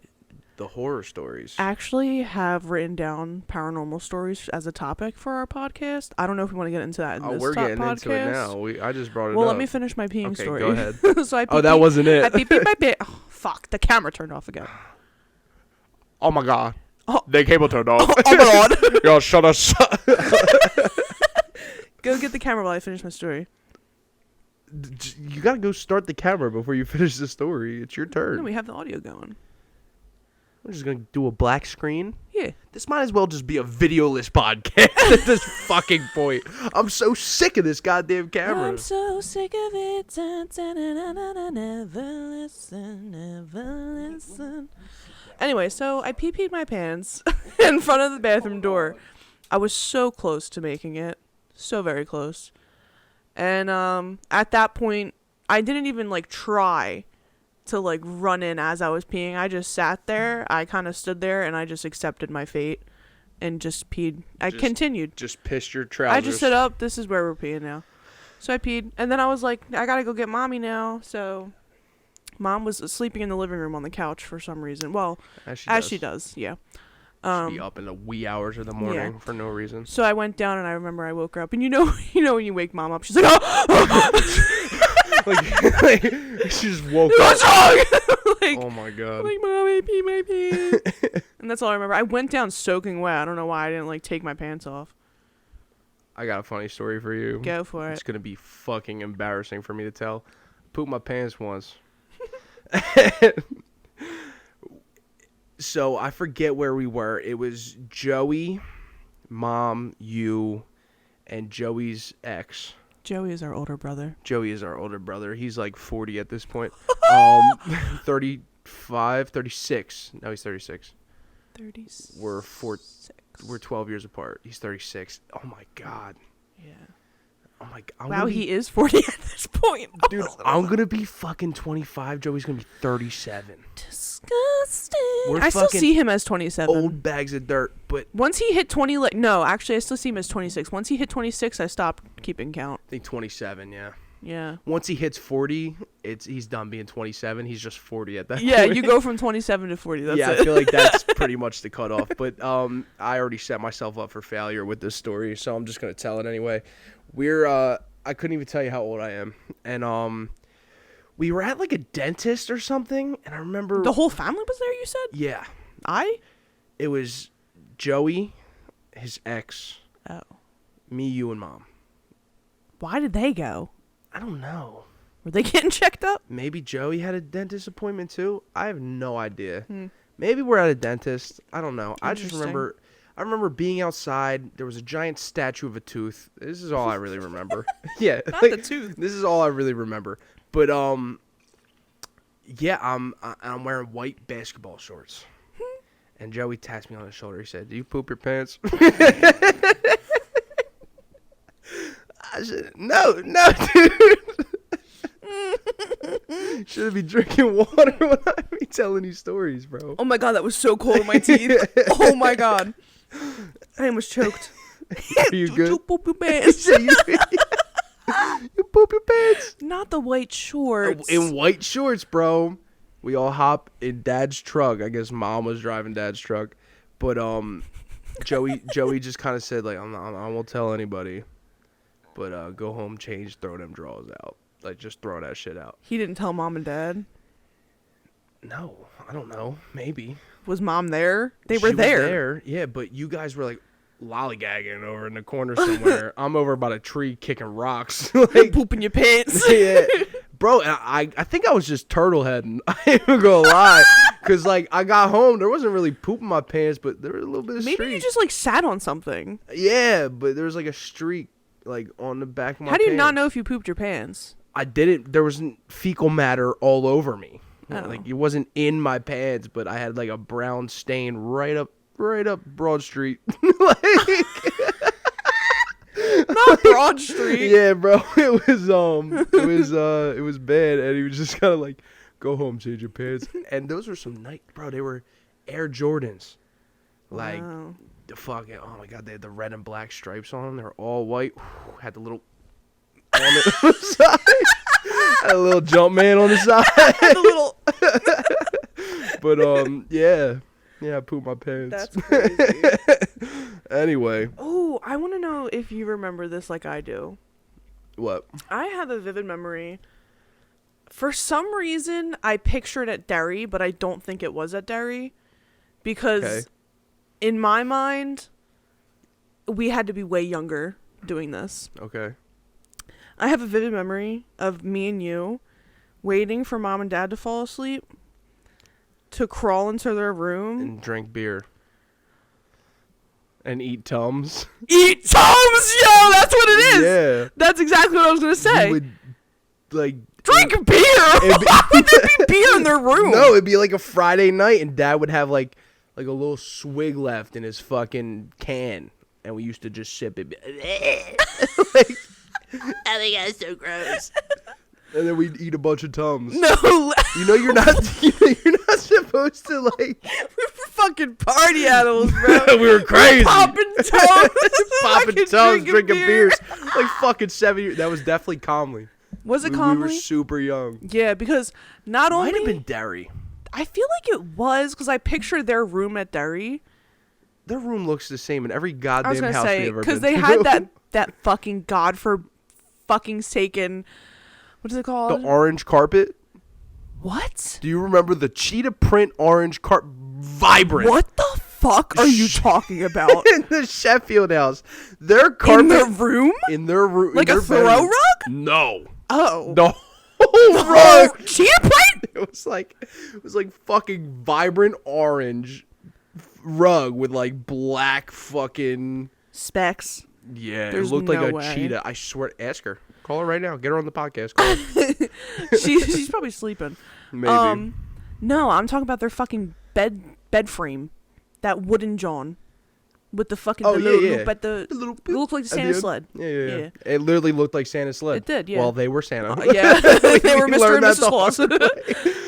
The horror stories. actually have written down paranormal stories as a topic for our podcast. I don't know if we want to get into that in this We're getting podcast. into it now. I just brought it Well, up. let me finish my peeing Okay, story. go ahead. So I Oh, that wasn't it. I pee my pants. Oh, fuck. The camera turned off again. Oh my God. Oh. The cable turned off. Oh my God. Yo, shut us. Go get the camera while I finish my story. You gotta go start the camera before you finish the story. It's your turn. No, we have the audio going. I'm just gonna do a black screen. Yeah. This might as well just be a videoless podcast at this fucking point. I'm so sick of this goddamn camera. I'm so sick of it. Dun, dun, dun, dun, dun, dun, never listen, never listen. Anyway, so I pee-peed my pants in front of the bathroom door. I was so close to making it. So very close. And at that point, I didn't even, like, try to, like, run in as I was peeing. I just sat there. I kind of stood there, and I just accepted my fate and just peed. I continued. Just pissed your trousers. I just said, oh, this is where we're peeing now. So I peed. And then I was like, I got to go get Mommy now. So Mom was sleeping in the living room on the couch for some reason. Well, as she does, yeah. Be up in the wee hours of the morning for no reason. So I went down, and I remember I woke her up. And you know when you wake Mom up, she's like, oh! like she just woke up. What's wrong? Like, oh my god. Like, Mom, I pee my pants. And that's all I remember. I went down soaking wet. I don't know why I didn't, like, take my pants off. I got a funny story for you. Go for it. It's gonna be fucking embarrassing for me to tell. Pooped my pants once. So I forget where we were. It was Joey, Mom, you, and Joey's ex. Joey is our older brother. Joey is our older brother. He's like 40 at this point. 35, 36. No, he's 36. 36. We're 12 years apart. He's 36. Oh my god. Yeah. Oh my god. Wow, he is 40 at this point. Dude, I'm gonna be fucking 25. Joey's gonna be 37. Disgusting. We're I still fucking see him as 27. Old bags of dirt, but Once he hit 20, like, no, actually, I still see him as 26. Once he hit 26, I stopped keeping count. I think 27, yeah. Yeah. Once he hits 40, he's done being 27. He's just 40 at that point. Yeah, you go from 27 to 40. That's yeah, it. I feel like that's pretty much the cutoff. But I already set myself up for failure with this story, so I'm just gonna tell it anyway. I couldn't even tell you how old I am, and we were at like a dentist or something, and I remember The whole family was there, you said? Yeah, it was Joey, his ex, Oh. me, you, and Mom. Why did they go? I don't know. Were they getting checked up? Maybe Joey had a dentist appointment too. I have no idea. Maybe we're at a dentist. I don't know. I remember being outside. There was a giant statue of a tooth. This is all I really remember. Yeah, Not the tooth. This is all I really remember. But yeah, I'm wearing white basketball shorts. And Joey tapped me on the shoulder. He said, "Do you poop your pants?" I said, "No, dude." Should be drinking water when I be telling you stories, bro. Oh my god, that was so cold in my teeth. Oh my god. I almost choked. Are you good? You poop your pants. You poop your pants. Not the white shorts. In white shorts, bro. We all hop in Dad's truck. I guess Mom was driving Dad's truck, but Joey just kind of said like, I won't tell anybody, but go home, change, throw them drawers out. Like, just throw that shit out. He didn't tell Mom and Dad? No, I don't know. Maybe. Was Mom there? They She were was there. there. Yeah, but you guys were like lollygagging over in the corner somewhere. I'm over by a tree kicking rocks. Like, Pooping your pants. yeah. Bro, I think I was just turtle heading. I ain't even gonna lie. Because, like, I got home. There wasn't really poop in my pants, but there was a little bit of Maybe streak. you just, like, sat on something. Yeah, but there was, like, a streak, like, on the back of my How do you not pants. know if you pooped your pants? I didn't. There wasn't fecal matter all over me. Oh. Like, it wasn't in my pants, but I had, like, a brown stain right up Broad Street. Like, Not Broad Street. yeah, bro. It was bad, and he was just kind of like, "Go home, change your pants." And those were some bro. They were Air Jordans, like Wow. the fucking. Oh my god, they had the red and black stripes on them. They were all white. Had the little on the side. Had a little jump man on the side. The little... But yeah, I pooped my pants. That's crazy. Anyway, Oh, I want to know if you remember this like I do. what? I have a vivid memory. For some reason, I picture it at Derry, but I don't think it was at Derry. Because in my mind, we had to be way younger doing this. Okay. I have a vivid memory of me and you waiting for Mom and Dad to fall asleep to crawl into their room and drink beer and eat Tums. Eat Tums, yo, that's what it is. Yeah, That's exactly what I was gonna say. we would like Drink beer. Why would there be beer in their room? No, it'd be like a Friday night, and Dad would have like a little swig left in his fucking can, and we used to just sip it. Like, I think that's so gross. and then we'd eat a bunch of Tums. No, You know you're not supposed to like. we were fucking party animals, bro. We were crazy. Popping Tums. Popping Tums, drinking beers. Like fucking 7 years. That was definitely Calmly. Was it We Calmly? were super young. Yeah, because not Might only have been Derry. I feel like it was because I pictured their room at Derry. Their room looks the same in every I was goddamn gonna house say we've ever because been they to. had that fucking god for fucking saken. What is it called? The orange carpet. What? Do you remember the cheetah print orange carpet? Vibrant. What the fuck are you talking about? In the Sheffield house. Their carpet. In their room? In their room. Like a throw rug? No. Oh. The whole Oh, rug. cheetah print? It was like fucking vibrant orange rug with like black fucking. Specs. Yeah, There's it looked like no a way. cheetah. I swear. Ask her. Call her right now. Get her on the podcast. Call her. She's probably sleeping. Maybe. No, I'm talking about their fucking bed frame, that wooden John, with the fucking Oh, the yeah, little yeah. loop at the. A little It looked like the at the Santa end. sled. Yeah. It literally looked like Santa's sled. It did, yeah. Well, they were Santa. Yeah, they were We Mr. and learned that Mrs. the hard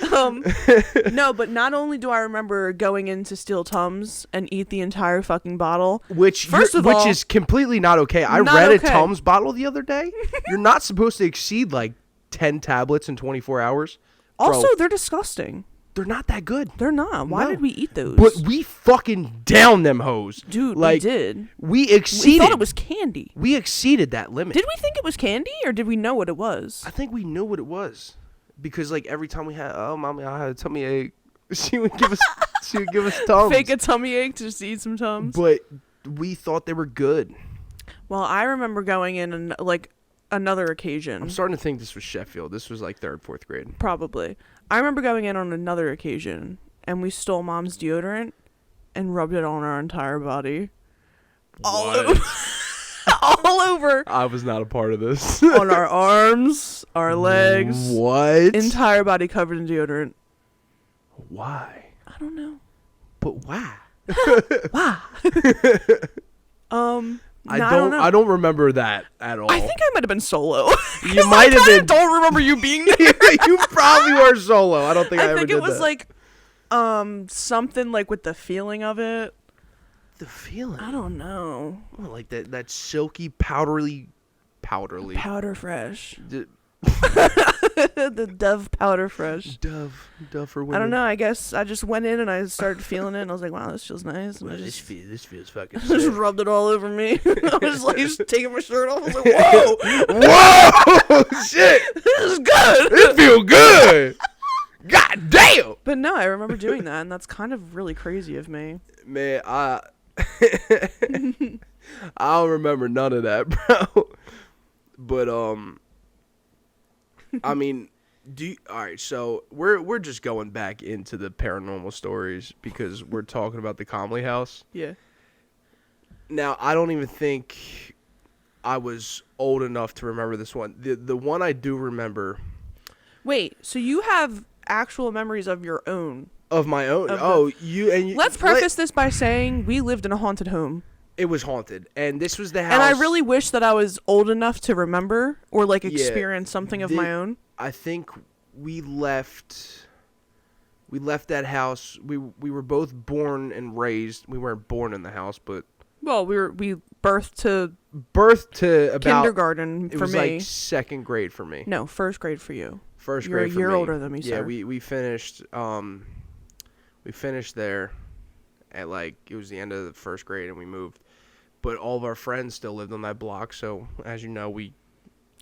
Claus. No, but not only do I remember going in to steal Tums and eat the entire fucking bottle. Which all, is completely not okay. I not read okay. a Tums bottle the other day. You're not supposed to exceed like 10 tablets in 24 hours. Also, Bro, they're disgusting. they're not that good. They're not. Why No. did we eat those? But we fucking downed them hoes. Dude, like, we did. We We exceeded. thought it was candy. We exceeded that limit. Did we think it was candy, or did we know what it was? I think we knew what it was. Because like every time we had, oh mommy, I had a tummy ache. She would give us Tums. Fake a tummy ache to just eat some Tums. But we thought they were good. Well, I remember going in and like another occasion. I'm starting to think this was Sheffield. This was like 3rd, 4th grade. Probably. I remember going in on another occasion, and we stole Mom's deodorant and rubbed it on our entire body. All What? over. All over. I was not a part of this. On our arms, our legs. What? Entire body covered in deodorant. Why? I don't know. But why? Why? I don't know. I don't remember that at all. I think I might have been solo. You might have been. Don't remember you being there. You probably were solo. I don't think I ever think did it was that. like something like with the feeling of it. The feeling. I don't know. Oh, like that silky powdery. Powder fresh. D- The Dove powder fresh. Dove for women. I don't know. I guess I just went in and I started feeling it, and I was like, "Wow, this feels nice." And I Well, just this feels fucking just sick. rubbed it all over me. I was like, just taking my shirt off. I was like, "Whoa, Whoa! Shit! this is good." It feel good! God damn! But no, I remember doing that, and that's kind of really crazy of me. Man, I don't remember none of that, bro. But I mean, all right, so we're just going back into the paranormal stories because we're talking about the Comley house. Yeah. Now, I don't even think I was old enough to remember this one. The one I do remember Wait, so you have actual memories of your own? of my own. Of You. Let's preface this by saying we lived in a haunted home. It was haunted, and this was the house. And I really wish that I was old enough to remember or like Yeah, experience something of my own. I think we left that house. We were both born and raised. We weren't born in the house, but Well, we birthed to to about kindergarten it for was me. like 2nd grade for me. No, first grade for you. First You're grade a for year me. older than me, Yeah, sir. we finished there at like it was the end of the 1st grade and we moved. But all of our friends still lived on that block, so as you know, we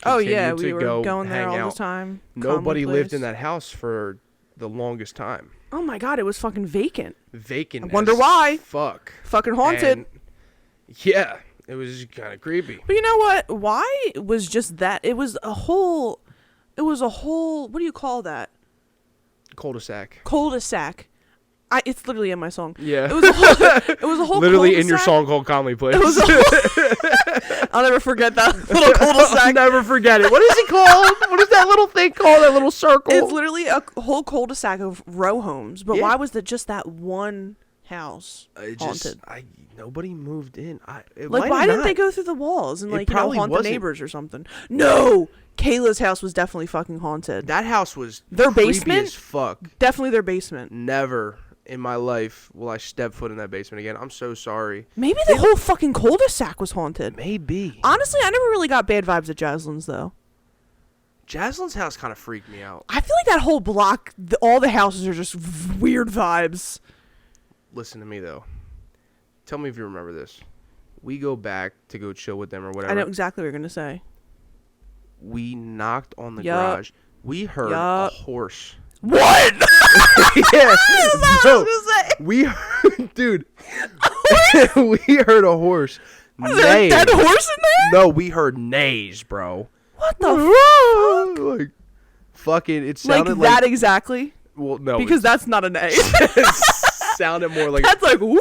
Oh yeah, continued we to were go going there hang all out. the time. Nobody Common lived place. in that house for the longest time. Oh my god, it was fucking vacant. Vacant. I wonder as why. Fuck. Fucking haunted. And, yeah, it was kind of creepy. But you know what? Why was just that? It was a whole. What do you call that? Cul-de-sac. Cul-de-sac It's literally in my song. Yeah. It was a whole literally in your cul-de-sac. song called Calmly Place. I'll never forget that little cul-de-sac. I'll never forget it. What is it called? What is that little thing called? That little circle? It's literally a whole cul-de-sac of row homes. But Yeah. why was it just that one house haunted? Nobody moved in. Why didn't they go through the walls and haunt wasn't. the neighbors or something? No, Kayla's house was definitely fucking haunted. That house was Their creepy basement? as fuck. Definitely their basement. Never in my life will I step foot in that basement again. I'm so sorry. Maybe the whole fucking cul-de-sac was haunted. Maybe. Honestly, I never really got bad vibes at Jasline's though. Jasline's house kind of freaked me out. I feel like that whole block, all the houses are just weird vibes. Listen to me though. Tell me if you remember this. We go back to go chill with them or whatever. I know exactly what you're gonna say. We knocked on the Yup. garage. We heard a horse. What? Yeah. I was gonna say. We heard, dude. We heard a horse. Was there a dead horse in there? No, we heard neighs, bro. What the fuck? Like, fucking, it sounded Like that exactly? Well, no. Because that's not a neigh. it sounded more like. That's like woo.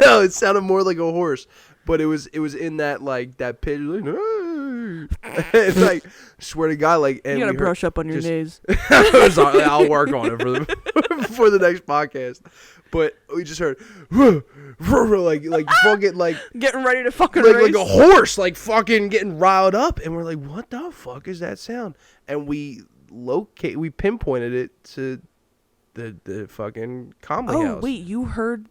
No, it sounded more like a horse, but it was in that like that pitch, like, it's like swear to God, like. And You gotta we heard- brush up on your neighs. I'll work on it for the next podcast. But we just heard like fucking like Getting ready to fucking like race. a horse like fucking getting riled up, and we're like, what the fuck is that sound? And we pinpointed it to the fucking comedy house. Oh wait, you heard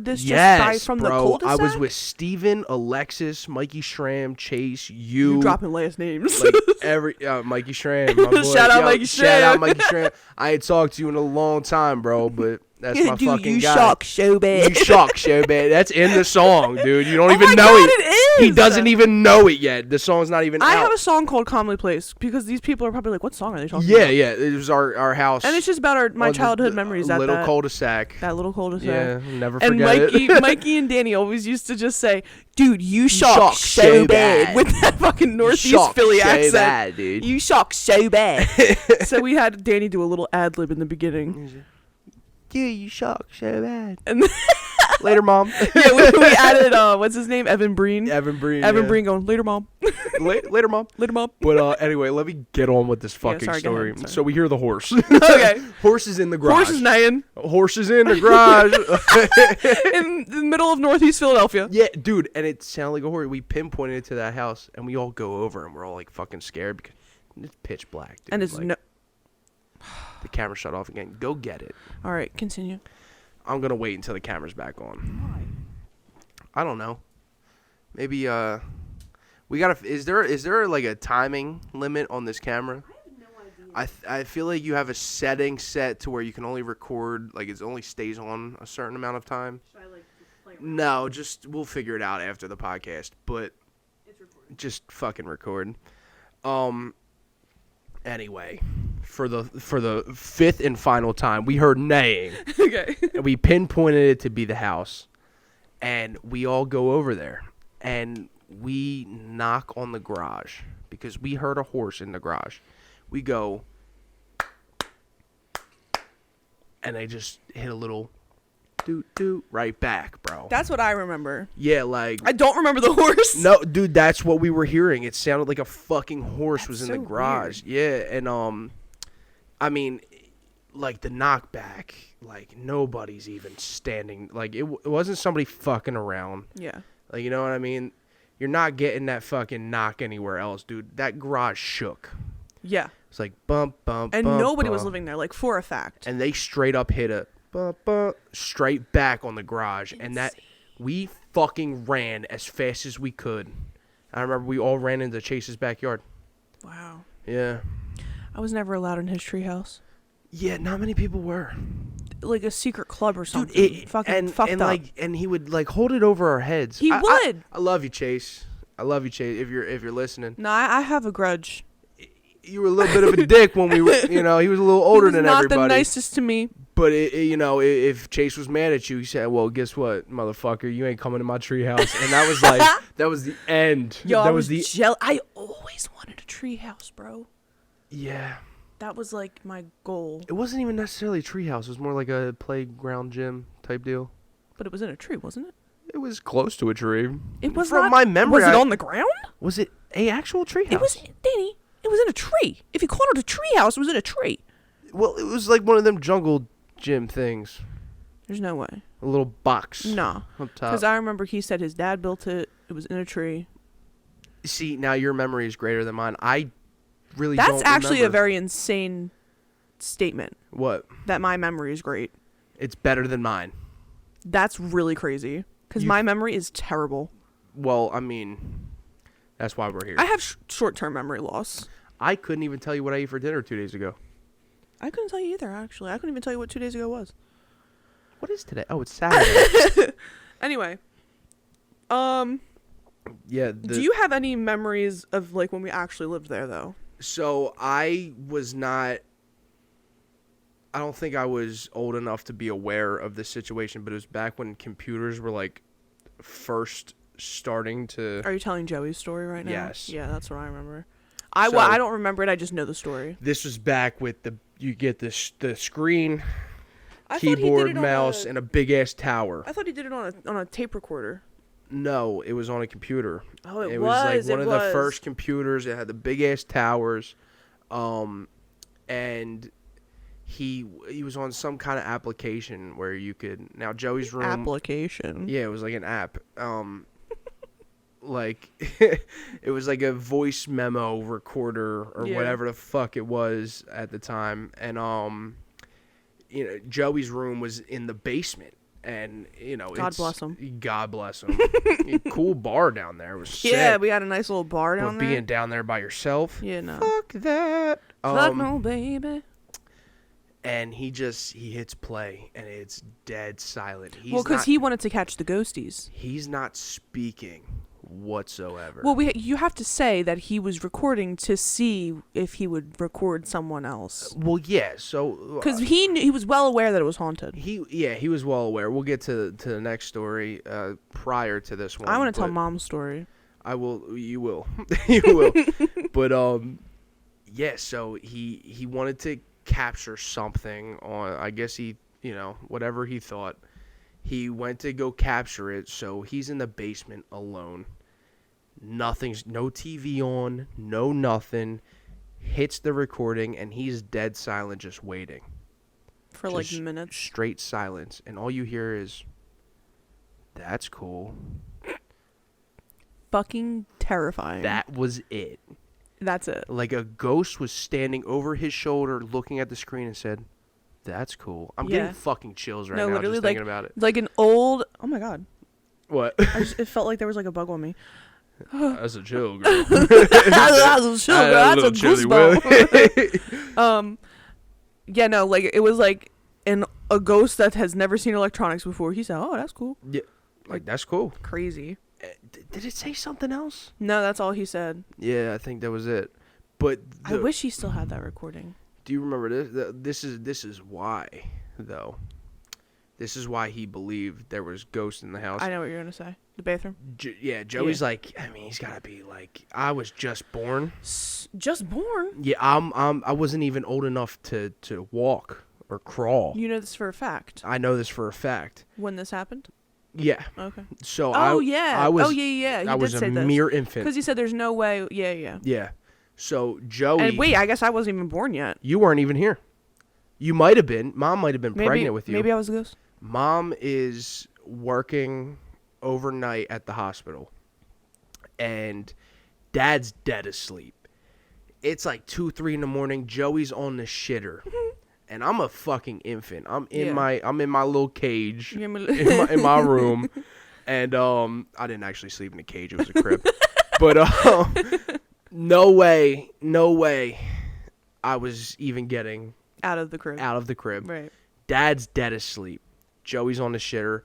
this Yes, just from bro. the cul-de-sac? I was with Steven, Alexis, Mikey Schramm, Chase, You dropping last names. like every Mikey Schramm. My boy. Shout out Mikey Shout out Schramm. Mikey Schramm. I ain't talked to you in a long time, bro, but that's my Dude, fucking you guy. shock so bad. You shock so bad. That's in the song, dude. You don't Oh even my know God, it. it is. He doesn't even know it yet. The song's not even I out. have a song called Calmly Place because these people are probably like, what song are they talking yeah, about? yeah. It was our house. And it's just about my on childhood the memories at little that cul-de-sac. that little cul-de-sac. Yeah, never And forget it. Mikey and Danny always used to just say, dude, you shock shock so so bad. bad. With that fucking Northeast Shock Philly so accent. bad, dude. You shock so bad. So we had Danny do a little ad-lib in the beginning. Dude, you shock so bad. And Later, Mom. yeah, we added, what's his name? Evan Breen. Evan Breen. Evan yeah. Breen going, later, Mom. Later, Mom. Later, Mom. But anyway, let me get on with this fucking sorry, go story. ahead, sorry. So we hear the horse. Okay. Horse is in the garage. Horse is neighing Horse is in the garage. in the middle of Northeast Philadelphia. Yeah, dude, and it sounded like a horse. We pinpointed it to that house, and we all go over, and we're all like fucking scared because it's pitch black, dude. And it's like, no... the camera shut off again. Go get it. All right, continue. I'm gonna wait until the camera's back on. I don't know. Maybe we gotta. Is there like a timing limit on this camera? I have no idea. I feel like you have a setting set to where you can only record, like it only stays on a certain amount of time. Should I like just play around? No, just we'll figure it out after the podcast. But It's recording. just fucking record. Anyway, for the fifth and final time, we heard neighing, Okay. and we pinpointed it to be the house, and we all go over there, and we knock on the garage because we heard a horse in the garage. We go, and they just hit a little doot doot right back, bro. That's what I remember. Yeah, like I don't remember the horse. no, dude, that's what we were hearing. It sounded like a fucking horse was in That's the so garage. Yeah, and I mean, like the knockback, like nobody's even standing. Like it wasn't somebody fucking around. Yeah. Like you know what I mean? You're not getting that fucking knock anywhere else, dude. That garage shook. Yeah. It's like bump bump, And bump, nobody was bump. living there, like for a fact. And they straight up hit a bump bump straight back on the garage, and that we fucking ran as fast as we could. I remember we all ran into Chase's backyard. Wow. Yeah. I was never allowed in his treehouse. Yeah, not many people were. Like a secret club or something. Dude, Fucking fucked up. like, and he would like hold it over our heads. He would. I love you, Chase. I love you, Chase. If you're listening, No, I have a grudge. you were a little bit of a dick when we were. You know, he was a little older than not everybody. the nicest to me. But you know, if Chase was mad at you, he said, "Well, guess what, motherfucker, you ain't coming to my treehouse." And that was like, that was the end. Yo, that I was the jealous. I always wanted a treehouse, bro. yeah. That was like my goal. It wasn't even necessarily a treehouse. It was more like a playground gym type deal. But it was in a tree, wasn't it? It was close to a tree. It was From not, my memory. Was it on the ground? Was it a actual treehouse? It was, Danny. It was in a tree. If you called it a tree house, it was in a tree. Well, it was like one of them jungle gym things. There's no way. A little box. No. On top. Because I remember he said his dad built it. It was in a tree. See, now your memory is greater than mine. I really That's don't actually remember. a very insane statement. What? That my memory is great. It's better than mine. That's really crazy. Because my memory is terrible. Well, I mean, that's why we're here. I have short-term memory loss. I couldn't even tell you what I ate for dinner 2 days ago. I couldn't tell you either, actually. I couldn't even tell you what 2 days ago was. What is today? Oh, it's Saturday. Anyway. Yeah. Do you have any memories of, like, when we actually lived there, though? So, I was not... I don't think I was old enough to be aware of this situation, but it was back when computers were, like, first starting to... Are you telling Joey's story right now? Yes. Yeah, that's what I remember. So- I don't remember it. I just know the story. This was back with you get the screen, I thought he did keyboard, it on mouse, and a big-ass tower. I thought he did it on a tape recorder. No, it was on a computer. Oh, it was like one of the was. first computers. It had the big-ass towers. And... He was on some kind of application where you could now Joey's room Application. Yeah, it was like an app. Like it was like a voice memo recorder or whatever the fuck it was at the time. And you know, Joey's room was in the basement. And you know, God bless him. God bless him. Cool bar down there. It was sick. Yeah, we had a nice little bar down but there. being down there by yourself. Yeah, no. Fuck that. Fuck no, baby. And he hits play, and it's dead silent. Because he wanted to catch the ghosties. He's not speaking whatsoever. Well, you have to say that he was recording to see if he would record someone else. Well, yeah. So because he was well aware that it was haunted. He was well aware. We'll get to the next story prior to this one. I want to tell Mom's story. I will. You will. You will. But yeah. So he wanted to capture something on, I guess whatever he thought. He went to go capture it, so he's in the basement alone. No TV on, no nothing. Hits the recording, and he's dead silent, just waiting. For like minutes. Straight silence, and all you hear is, "That's cool." Fucking terrifying. That was it. That's it. Like a ghost was standing over his shoulder looking at the screen and said, "That's cool." I'm getting fucking chills right now literally, just thinking about it. Like an old... Oh my god. What? It felt like there was like a bug on me. That's a chill, girl. That's a chill, girl. That's a goosebump. Yeah, no, like it was like a ghost that has never seen electronics before. He said, "Oh, that's cool." Yeah, like that's cool. Crazy. Did it say something else? No, that's all he said. Yeah, I think that was it. But I wish he still had that recording. Do you remember this? This is why, though. This is why he believed there was ghosts in the house. I know what you're gonna say. The bathroom. Joey's like, I mean, he's gotta be like, I was just born. Just born. Yeah, I wasn't even old enough to walk or crawl. You know this for a fact. I know this for a fact. When this happened. Yeah. Okay. So I was. Oh yeah. I was a mere infant. Because he said there's no way. Yeah. Yeah. So Joey. And wait, I guess I wasn't even born yet. You weren't even here. You might have been. Mom might have been pregnant with you. Maybe I was a ghost. Mom is working overnight at the hospital, and Dad's dead asleep. It's like 2-3 in the morning. Joey's on the shitter. And I'm a fucking infant. I'm in my little cage in my room, and I didn't actually sleep in a cage. It was a crib, but no way, I was even getting out of the crib. Right. Dad's dead asleep. Joey's on the shitter.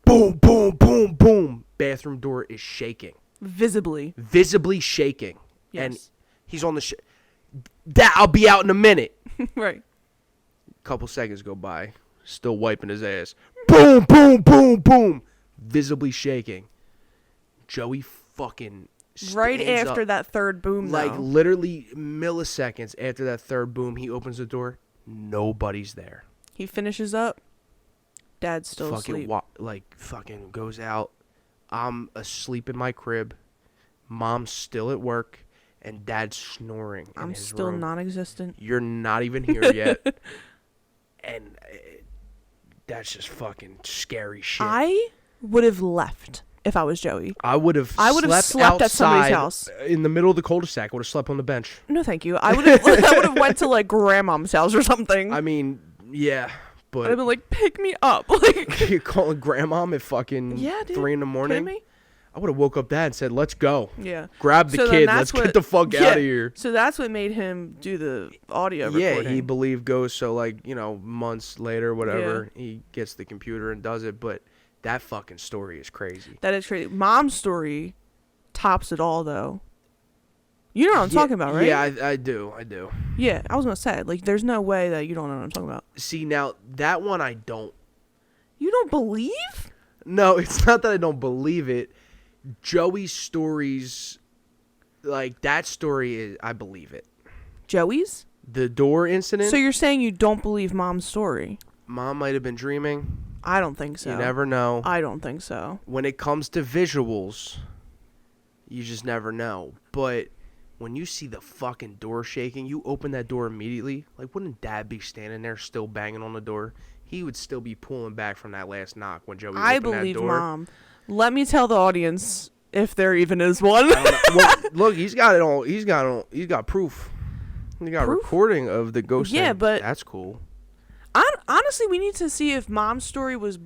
Boom, boom, boom, boom. Bathroom door is shaking. Visibly shaking. Yes. And he's on the shit. Dad, I'll be out in a minute. Right. Couple seconds go by, still wiping his ass. Boom, boom, boom, boom. Visibly shaking. Joey fucking Right stands after up. that third boom, Like though. literally milliseconds after that third boom, he opens the door. Nobody's there. He finishes up. Dad's still Fucking asleep. fucking goes out. I'm asleep in my crib. Mom's still at work, and Dad's snoring. I'm in his still room. non-existent. You're not even here yet, and that's just fucking scary shit. I would have left if I was Joey. I would have slept at somebody's outside house in the middle of the cul-de-sac. Would have slept on the bench. No, thank you. I would have went to like grandmom's house or something. I mean, yeah, but I'd have been like, pick me up. Like, you're calling grandmom at fucking yeah, dude. 3 in the morning. Kidding me? I would have woke up Dad and said, "Let's go. Yeah. Grab the So then kid. that's Let's get the fuck yeah, out of here." So that's what made him do the audio Yeah, recording. he believed ghosts. So like, months later, whatever, he gets the computer and does it. But that fucking story is crazy. That is crazy. Mom's story tops it all, though. You know what I'm talking about, right? Yeah, I do. Yeah, I was gonna say, like, there's no way that you don't know what I'm talking about. See, now that one I don't. You don't believe? No, it's not that I don't believe it. Joey's stories, like that story is, I believe it. Joey's? The door incident. So you're saying you don't believe Mom's story? Mom might have been dreaming. I don't think so. You never know. I don't think so. When it comes to visuals, you just never know. But when you see the fucking door shaking, you open that door immediately. Like, wouldn't Dad be standing there still banging on the door? He would still be pulling back from that last knock when Joey I opened that believe door. Mom. Let me tell the audience, if there even is one. Well, look, he's got it all. He's got proof. He got Proof? recording of the ghost. Yeah, thing. but that's cool. Honestly, we need to see if Mom's story was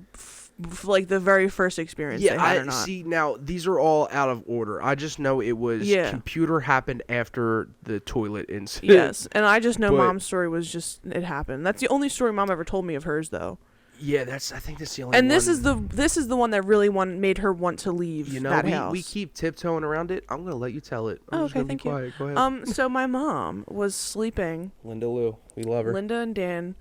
like the very first experience they had Yeah, or not. see now these are all out of order. I just know it was computer happened after the toilet incident. Yes, and I just know But- Mom's story was just it happened. That's the only story Mom ever told me of hers, though. Yeah, I think that's the only. And one. this is the one that really made her want to leave that house. we keep tiptoeing around it. I'm gonna let you tell it. I'm Oh, just okay, gonna thank be quiet. you. Go ahead. So my mom was sleeping. Linda Lou, we love her. Linda and Dan,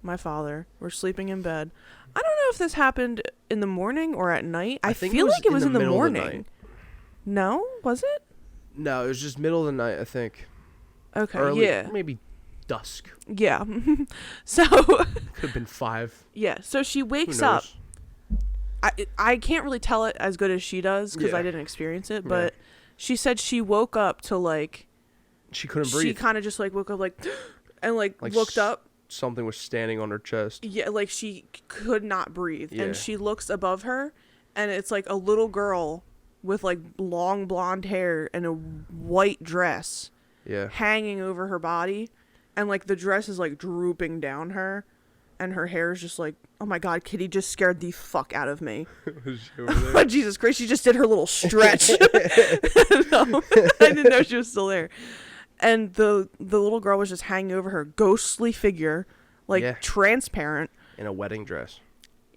my father, were sleeping in bed. I don't know if this happened in the morning or at night. I think feel like it was in the middle of the morning. night. No, was it? No, it was just middle of the night. I think. Okay, Early, yeah. maybe dusk. Yeah. So, Could have been 5. yeah. So she Who wakes up. knows? I can't really tell it as good as she does because I Yeah. didn't experience it, but she said she woke up to like She couldn't she breathe. kind of just like woke up like and like looked up. Something was standing on her chest. Yeah, like she could not breathe. Yeah. And she looks above her and it's like a little girl with like long blonde hair and a white dress Yeah. hanging over her body, and like the dress is like drooping down her, and her hair is just like, oh my god, Kitty just scared the fuck out of me. Was she over there? Jesus Christ, she just did her little stretch. No, I didn't know she was still there. And the little girl was just hanging over her, ghostly figure, like Yeah. transparent. In a wedding dress.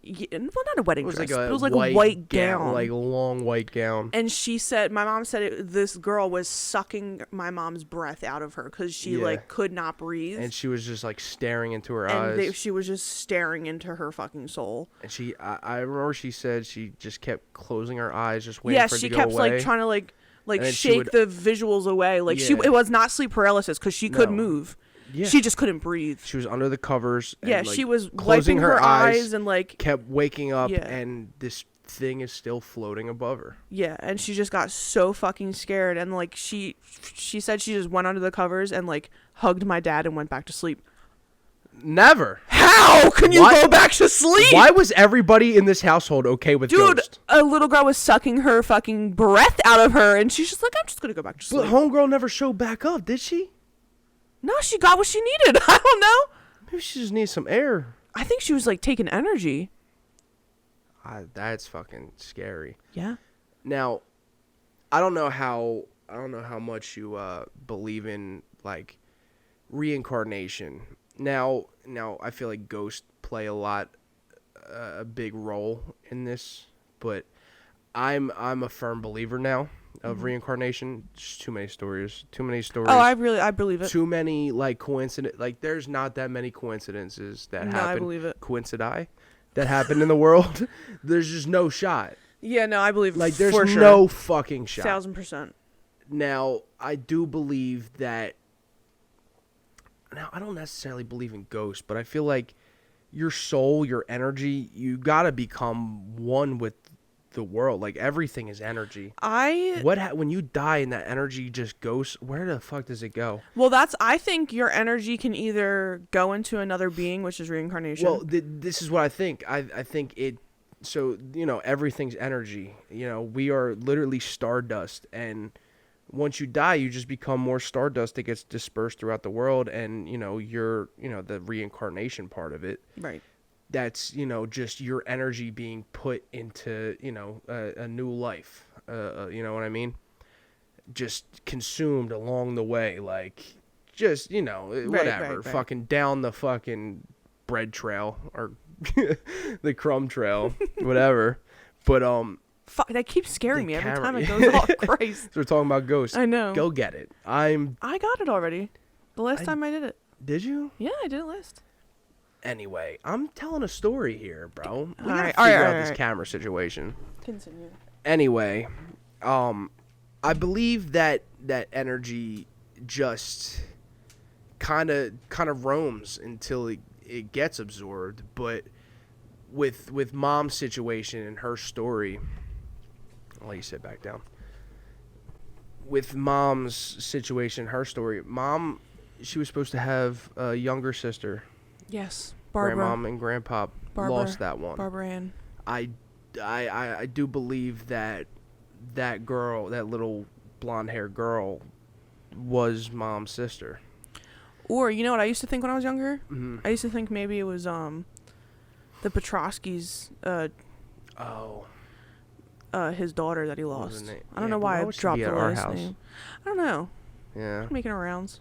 Yeah, well, not a wedding It was dress. like a It was like a white gown. like a long white gown. And she said, my mom said this girl was sucking my mom's breath out of her because she Yeah. like could not breathe. And she was just like staring into her And eyes. she was just staring into her fucking soul. And I remember she said she just kept closing her eyes, just waiting Yeah, for it she to go kept away. like trying to like And then she shake would- the visuals away. Like Yeah. it was not sleep paralysis because she could No. move. Yeah. She just couldn't breathe. She was under the covers. And, Yeah, like, she was closing wiping her eyes and like kept waking up, Yeah. and this thing is still floating above her. yeah, and she just got so fucking scared, and like she said she just went under the covers and like hugged my dad and went back to sleep. Never. How can you Why- go back to sleep? Why was everybody in this household okay with Dude, ghosts? a little girl was sucking her fucking breath out of her, and she's just like, I'm just gonna go back to sleep. But homegirl never showed back up, did she? No, she got what she needed. I don't know. Maybe she just needs some air. I think she was like taking energy. That's fucking scary. Yeah. Now, I don't know how much you believe in like reincarnation. Now I feel like ghosts play a big role in this, but I'm a firm believer now of reincarnation. Just too many stories. Oh, I believe it. Too many like coincidence. Like there's not that many coincidences that No, happen. I believe it. Coincidi that happen in the world. There's just no shot. Yeah, no, I believe Like there's for sure. no fucking shot. 1,000%. Now, I do believe that. Now, I don't necessarily believe in ghosts, but I feel like your soul, your energy, you gotta become one with the world. Like, everything is energy. When you die and that energy just goes, where the fuck does it go? Well, I think your energy can either go into another being, which is reincarnation. Well, this is what I think. I think it. So, everything's energy. We are literally stardust, and once you die, you just become more stardust that gets dispersed throughout the world, and you're the reincarnation part of it. Right. That's just your energy being put into a new life. You know what I mean? Just consumed along the way, like just whatever, right. fucking down the fucking bread trail or the crumb trail, whatever. But Fuck, that keeps scaring me every time camera- it goes off. Christ. So we're talking about ghosts. I know. Go get it. I got it already. The last time I did it. Did you? Yeah, I did it last. Anyway, I'm telling a story here, bro. We gotta Alright, figure out alright, this alright. camera situation. Continue. Anyway, I believe that energy just kind of roams until it gets absorbed. But with Mom's situation and her story, I'll let you sit back down. With Mom's situation, her story, Mom, she was supposed to have a younger sister. Yes, Barbara. Grandmom and Grandpa lost that one. Barbara Ann. I do believe that girl, that little blonde-haired girl, was Mom's sister. Or, you know what I used to think when I was younger? Mm-hmm. I used to think maybe it was the Petrosky's his daughter that he What was lost. her name? I don't Yeah, know but why why I would she dropped be the at our last house? name. I don't know. Yeah. Making her rounds.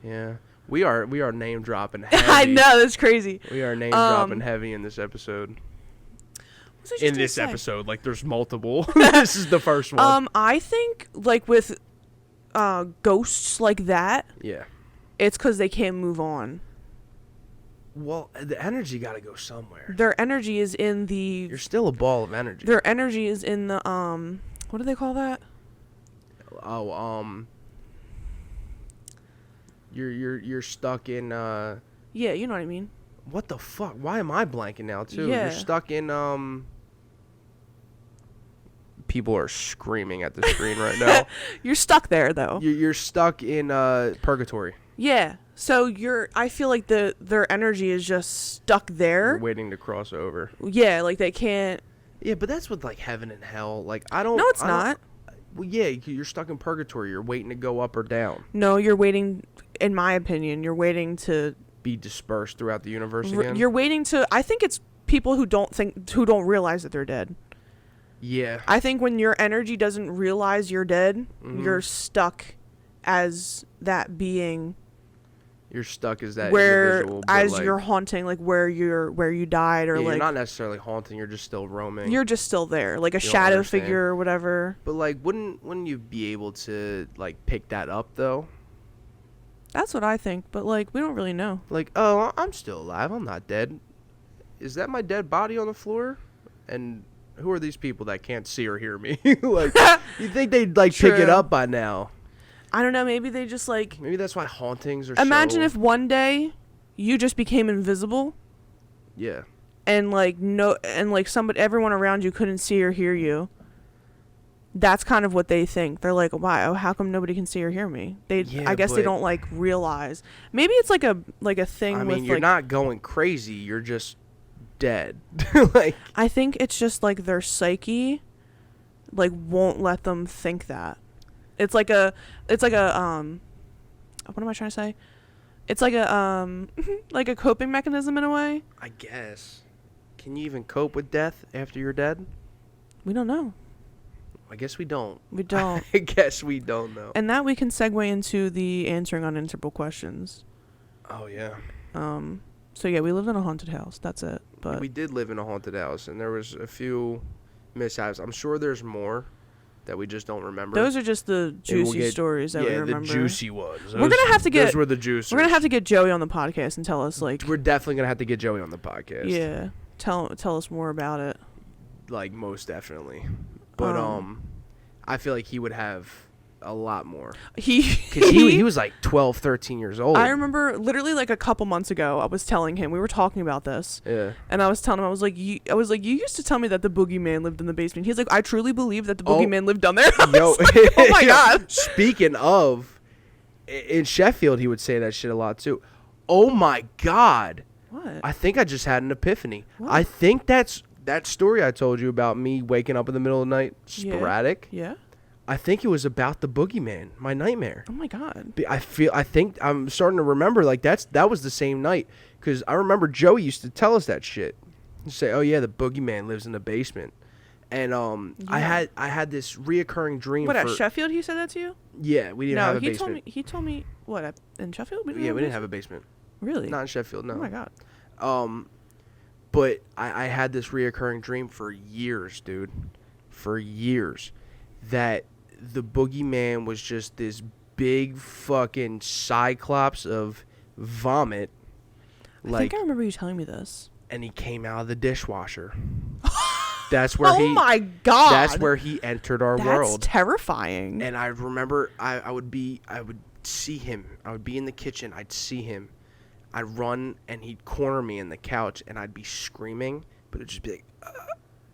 Yeah. We are name dropping heavy. I know, that's crazy. We are name dropping heavy in this episode. What was I just In gonna this say? episode, like there's multiple. This is the first one. I think like with ghosts like that, Yeah. it's because they can't move on. Well, the energy got to go somewhere. Their energy is in the. You're still a ball of energy. Their energy is in the What do they call that? Oh, You're stuck in Yeah, you know what I mean. what the fuck? Why am I blanking now too? Yeah. You're stuck in People are screaming at the screen right now. You're stuck there though. You're stuck in purgatory. Yeah. So I feel like their energy is just stuck You're there. waiting to cross over. Yeah, like they can't. Yeah, but that's with like heaven and hell. Like I don't. No, it's I don't- not. Well, yeah, you're stuck in purgatory. You're waiting to go up or down. No, you're waiting. In my opinion, you're waiting to. Be dispersed throughout the universe again. You're waiting to. I think it's people who don't realize that they're dead. Yeah. I think when your energy doesn't realize you're dead, Mhm. you're stuck as that being. You're stuck as that Where individual. But as like, you're haunting, like where you died, or yeah, like you're not necessarily haunting. You're just still roaming. you're just still there, like a You don't shadow understand. figure or whatever. But like, wouldn't you be able to like pick that up though? That's what I think, but like we don't really know. Like, oh, I'm still alive. I'm not dead. Is that my dead body on the floor? And who are these people that can't see or hear me? Like, you think they'd like pick it True. up by now? I don't know. Maybe they just like Maybe that's why hauntings are. imagine so, if one day you just became invisible Yeah. and like everyone around you couldn't see or hear you. That's kind of what they think. They're like, wow, how come nobody can see or hear me? Yeah, I guess they but- don't like realize. Maybe it's like a thing I with mean, you're like not going crazy. You're just dead. Like, I think it's just like their psyche like won't let them think that. It's like a what am I trying to say? It's like a like a coping mechanism in a way. I guess. Can you even cope with death after you're dead? We don't know. I guess we don't. We don't. I guess we don't know. And that we can segue into the answering unanswerable questions. Oh yeah. So yeah, we lived in a haunted house. That's it. But We did live in a haunted house, and there was a few mishaps. I'm sure there's more that we just don't remember. those are just the Maybe we'll juicy get- stories that we yeah, remember. the juicy ones. We're gonna have to get- Those were the juicy. We're gonna have to get Joey on the podcast and tell us like We're definitely gonna have to get Joey on the podcast. yeah, tell us more about it. Like most definitely. But I feel like he would have a lot more. He He was like 12, 13 years old. I remember literally like a couple months ago, I was telling him, we were talking about this. Yeah. And I was telling him, I was like, you used to tell me that the boogeyman lived in the basement. He's like, I truly believe that the boogeyman lived down there. Yo, like, oh my God. Speaking of, in Sheffield, he would say that shit a lot too. Oh my God. What? I think I just had an epiphany. What? I think that's that story I told you about me waking up in the middle of the night, sporadic. Yeah. I think it was about the boogeyman, my nightmare. Oh my God. I think I'm starting to remember like that was the same night because I remember Joey used to tell us that shit. He'd say, "Oh yeah, the boogeyman lives in the basement," and Yeah. I had this reoccurring dream. What, at Sheffield he said that to you? Yeah, we didn't have a basement. he told me what, in Sheffield? We didn't have a basement. Really? Not in Sheffield, no. Oh my God. But I had this reoccurring dream for years, dude. For years. That the boogeyman was just this big fucking cyclops of vomit. I think I remember you telling me this. And he came out of the dishwasher. That's where oh my God. That's where he entered our world. That's terrifying. And I remember I would see him. I would be in the kitchen. I'd see him. I'd run and he'd corner me in the couch and I'd be screaming, but it'd just be like,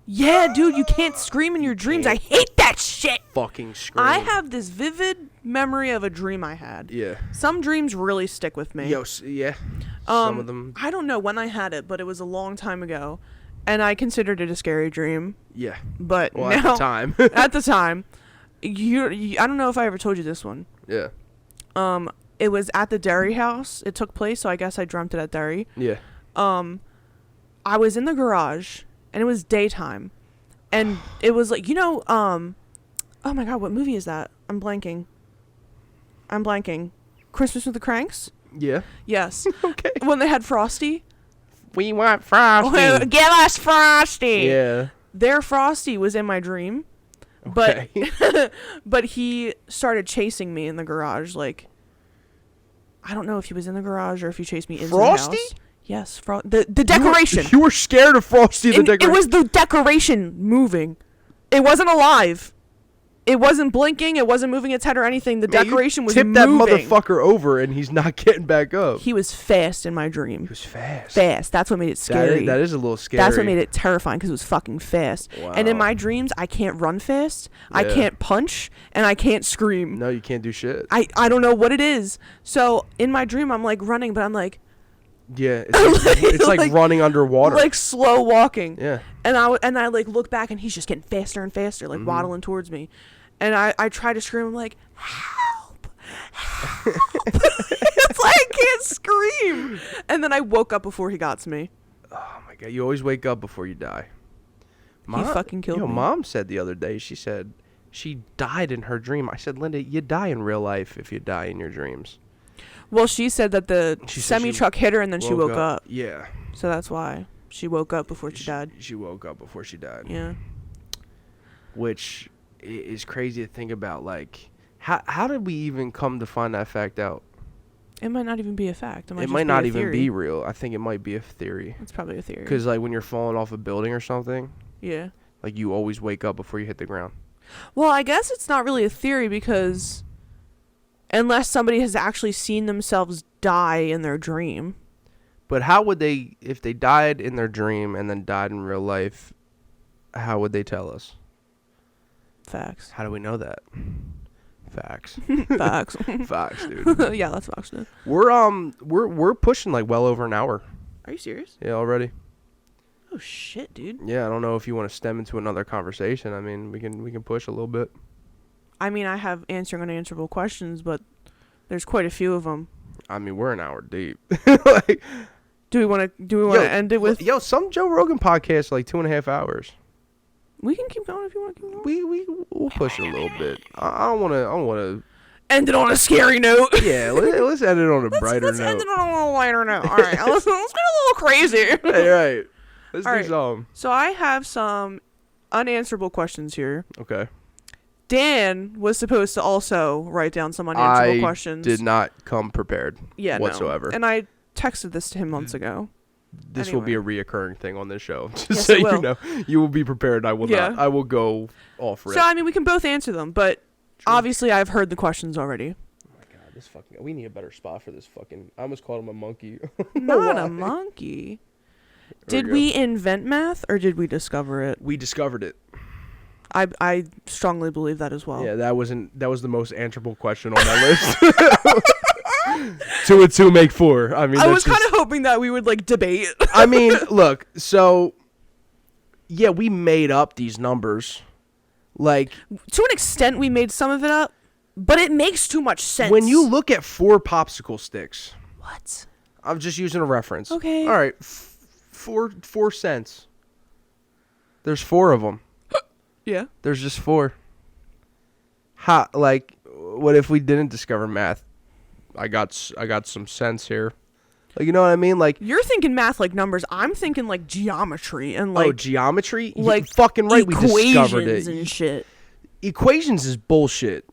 yeah, dude, you can't scream in your dreams. I hate that shit. fucking scream. I have this vivid memory of a dream I had. Yeah. Some dreams really stick with me. Yeah. Some of them. I don't know when I had it, but it was a long time ago, and I considered it a scary dream. Yeah. But Well, now, at the time. at the time, I don't know if I ever told you this one. Yeah. It was at the Derry house. It took place, so I guess I dreamt it at Derry. Yeah. I was in the garage, and it was daytime, and it was like, oh my God, what movie is that? I'm blanking. Christmas with the Cranks? Yeah. Yes. Okay. When they had Frosty. We want Frosty. Give us Frosty. Yeah. Their Frosty was in my dream, but Okay. but he started chasing me in the garage. Like, I don't know if he was in the garage or if he chased me into Frosty? the house. Yes, the decoration. You were scared of Frosty the decoration. It was the decoration moving. It wasn't alive. It wasn't blinking. It wasn't moving its head or anything. The decoration was moving. Tip that motherfucker over and he's not getting back up. He was fast in my dream. He was fast. Fast. That's what made it scary. That is a little scary. That's what made it terrifying because it was fucking fast. Wow. And in my dreams, I can't run fast. I Yeah. can't punch, and I can't scream. No, you can't do shit. I don't know what it is. So in my dream, I'm like running, but I'm like Yeah, it's like like- running underwater. like slow walking. Yeah. And I like look back, and he's just getting faster and faster, like waddling towards me. And I try to scream. I'm like, help. It's like I can't scream. And then I woke up before he got to me. Oh my God, you always wake up before you die. He fucking killed me. Mom said the other day, she said she died in her dream. I said, Linda, you die in real life if you die in your dreams. Well, she said that the She said semi truck hit her and then she woke up. Yeah. So that's why she woke up before she died. She woke up before she died. Yeah. Which is crazy to think about. Like, how did we even come to find that fact out? It might not even be a fact. It Might just not be a even theory. be real. I think it might be a theory. It's probably a theory. Because, like, when you're falling off a building or something, Yeah. like, you always wake up before you hit the ground. Well, I guess it's not really a theory because unless somebody has actually seen themselves die in their dream. But how would they, if they died in their dream and then died in real life, how would they tell us? Facts. How do we know that? Facts. Facts. Facts, dude. Yeah, that's facts, dude. We're pushing like well over an hour. Are you serious? Yeah, already. Oh shit, dude. Yeah, I don't know if you want to stem into another conversation. I mean, we can push a little bit. I mean, I have answering unanswerable questions, but there's quite a few of them. I mean, we're an hour deep. Like, Do we want to end it with? some Joe Rogan podcasts are like 2.5 hours. We can keep going if you want to keep going. We'll push it a little bit. I don't want to. End it on a scary note. Yeah, let's end it on a brighter let's note. end it on a little lighter note. All right, let's get a little crazy. Hey, right. Let's All do right. some. So I have some unanswerable questions here. Okay. Dan was supposed to also write down some unanswerable questions. Did not come prepared. Yeah, whatsoever. No. And I texted this to him months ago. This will be a reoccurring thing on this show. Just Yes, so it you will. know, you will be prepared. I will Yeah. not. I will go off rip. So I mean, we can both answer them, but Obviously, I've heard the questions already. Oh my god, this fucking. We need a better spot for this fucking. I almost called him a monkey. Not a monkey. Did we invent math or did we discover it? We discovered it. I strongly believe that as well. Yeah, that was the most answerable question on my list. 2 and 2 make 4. I mean, I was kind of hoping that we would like debate. I mean, look, so yeah, we made up these numbers. Like, to an extent, we made some of it up, but it makes too much sense. when you look at 4 popsicle sticks, What? I'm just using a reference. Okay. All right, 4 cents. There's 4 of them. Yeah. There's just 4. Like, what if we didn't discover math? I got some sense here. Like, you know what I mean? Like, You're thinking math like numbers. I'm thinking like geometry and like geometry? like You're fucking right. We discovered equations it. and shit. Equations is bullshit.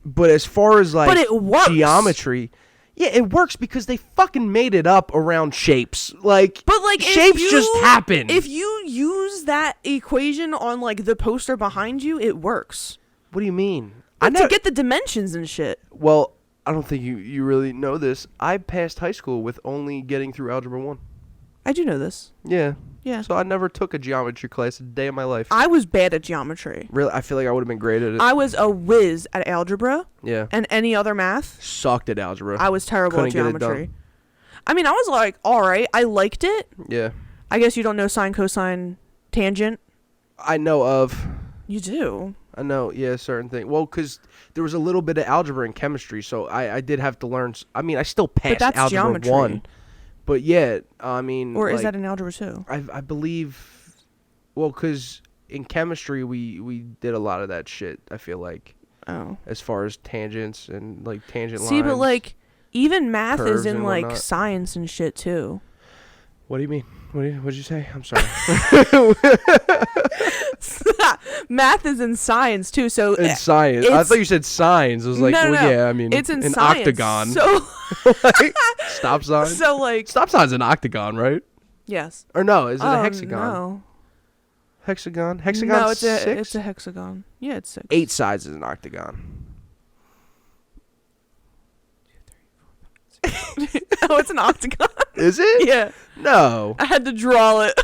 But as far as like But it works. geometry, yeah, it works because they fucking made it up around shapes. Like, But like shapes just happen. If you use that equation on like the poster behind you, it works. What do you mean? To get the dimensions and shit. Well, I don't think you really know this. I passed high school with only getting through Algebra 1. I do know this. Yeah. Yeah. So I never took a geometry class a day of my life. I was bad at geometry. Really, I feel like I would have been great at it. I was a whiz at algebra Yeah. and any other math. Sucked at algebra. I was terrible Couldn't at get it geometry. done. I mean, I was like, all right. I liked it. Yeah. I guess you don't know sine, cosine, tangent. I know of. You do. I know, yeah, certain thing. Well, because there was a little bit of algebra and chemistry, so I did have to learn. I mean, I still passed that's algebra geometry. 1. But yeah, I mean. Or is like, that in algebra 2? I believe. Well, because in chemistry, we did a lot of that shit, I feel like. Oh. As far as tangents and like tangent lines. See, but like, even math is curves in and like whatnot. science and shit too. What do you mean? What'd you say? I'm sorry. Math is in science too, so In science. I thought you said signs. I was like, No, well, no. yeah, I mean, it's in an science. octagon. So, Like, stop sign. so like, Stop sign's an octagon, right? yes. Or no, is it a Oh, hexagon? No. Hexagon? Hexagon No, it's 6? it's a hexagon. Yeah, it's 6. 8 sides is an octagon. Oh, it's an octagon. Is it? Yeah, No. I had to draw it.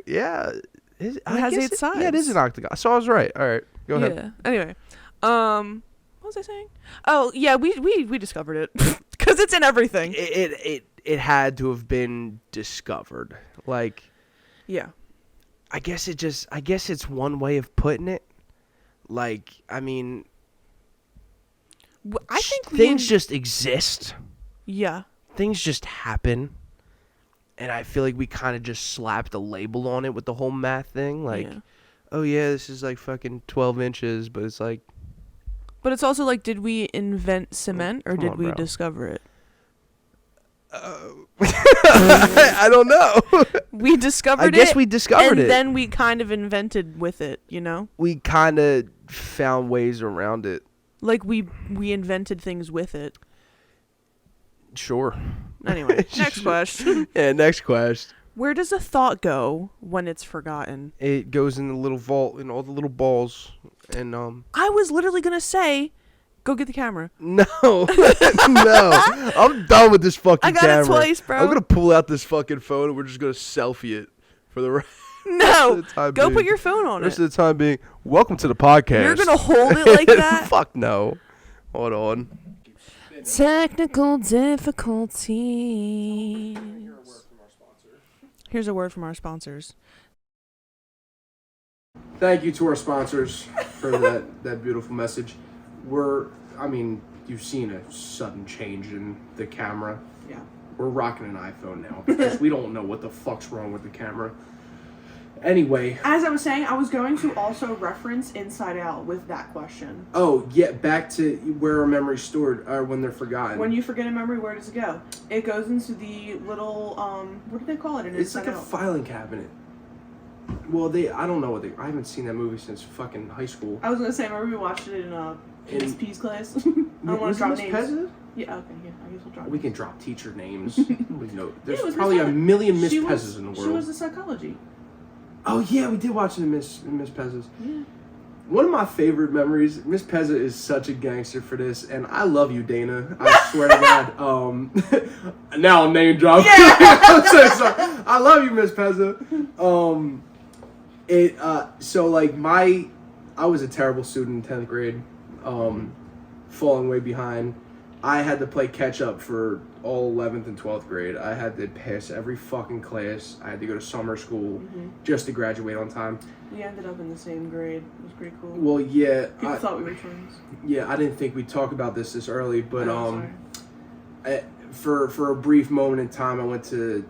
Yeah. It has guess 8 sides. Yeah, it is an octagon. So I was right. All right. Go ahead. Yeah. Anyway, what was I saying? Oh, yeah, we discovered it because it's in everything. It had to have been discovered. Like, Yeah. I guess it's one way of putting it. Like, I mean, I think things just exist. Yeah. Things just happen. And I feel like we kind of just slapped a label on it with the whole math thing. Like, Yeah. oh yeah, this is like fucking 12 inches, but it's like, But it's also like, did we invent cement or Come did on, we bro. discover it? I don't know. We discovered it. I guess we discovered and it. then we kind of invented with it, you know? We kind of found ways around it. Like we invented things with it. Sure. Anyway, next question. Yeah, next question. Where does a thought go when it's forgotten? It goes in the little vault in all the little balls. And, I was literally going to say, go get the camera. no. No. I'm done with this fucking I got camera. it twice, bro. I'm going to pull out this fucking phone and we're just going to selfie it for the rest No, of the time go being. put your phone on Rest it. of the time being, welcome to the podcast. You're going to hold it like that? Fuck no. Hold on. Technical difficulties. Here's a word from our sponsors. Thank you to our sponsors for that beautiful message. You've seen a sudden change in the camera. Yeah. We're rocking an iPhone now because we don't know what the fuck's wrong with the camera. Anyway. As I was saying, I was going to also reference Inside Out with that question. Oh, yeah, back to where are memories stored or when they're forgotten. When you forget a memory, where does it go? It goes into the little, what do they call it? It's like a filing cabinet. Well, I don't know I haven't seen that movie since fucking high school. I was going to say, remember we watched it in Miss P's class? I don't want Was to drop Miss names. Pez's? Yeah, okay, yeah, I guess we'll drop We names. can drop teacher names. There's it was probably Miss a Pez. million Miss She Pez's was- in the She world. was the psychology. Oh yeah, we did watch it in Miss Pez's. Yeah. One of my favorite memories, Miss Pezza is such a gangster for this, and I love you, Dana. I swear to God. Now I'm name dropping. Yeah. I'm so sorry. I love you, Miss Pezza. I was a terrible student in 10th grade, falling way behind. I had to play catch up for all 11th and 12th grade. I had to pass every fucking class. I had to go to summer school just to graduate on time. We ended up in the same grade. It was pretty cool. Well, yeah. People thought we were twins. Yeah, I didn't think we'd talk about this early, but for a brief moment in time, I went to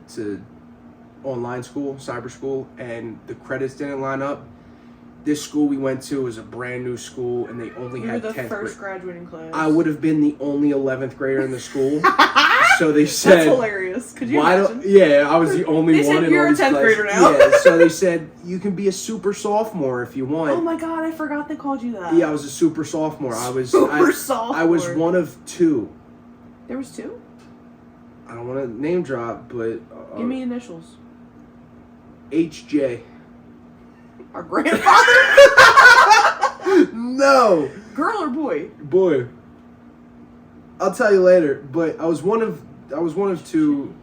online school, cyber school, and the credits didn't line up. This school we went to was a brand new school, and they only had 10th grade. We were the first graduating class. I would have been the only 11th grader in the school. So they said... That's hilarious. Could you imagine? Yeah, I was the only one in all these classes. You're a 10th grader now. Yeah, so they said, you can be a super sophomore if you want. Oh my god, I forgot they called you that. Yeah, I was a super sophomore. Sophomore. I was one of two. There was two? I don't want to name drop, but... Give me initials. HJ. Our grandfather? No. Girl or boy? Boy. I'll tell you later. But I was one of two.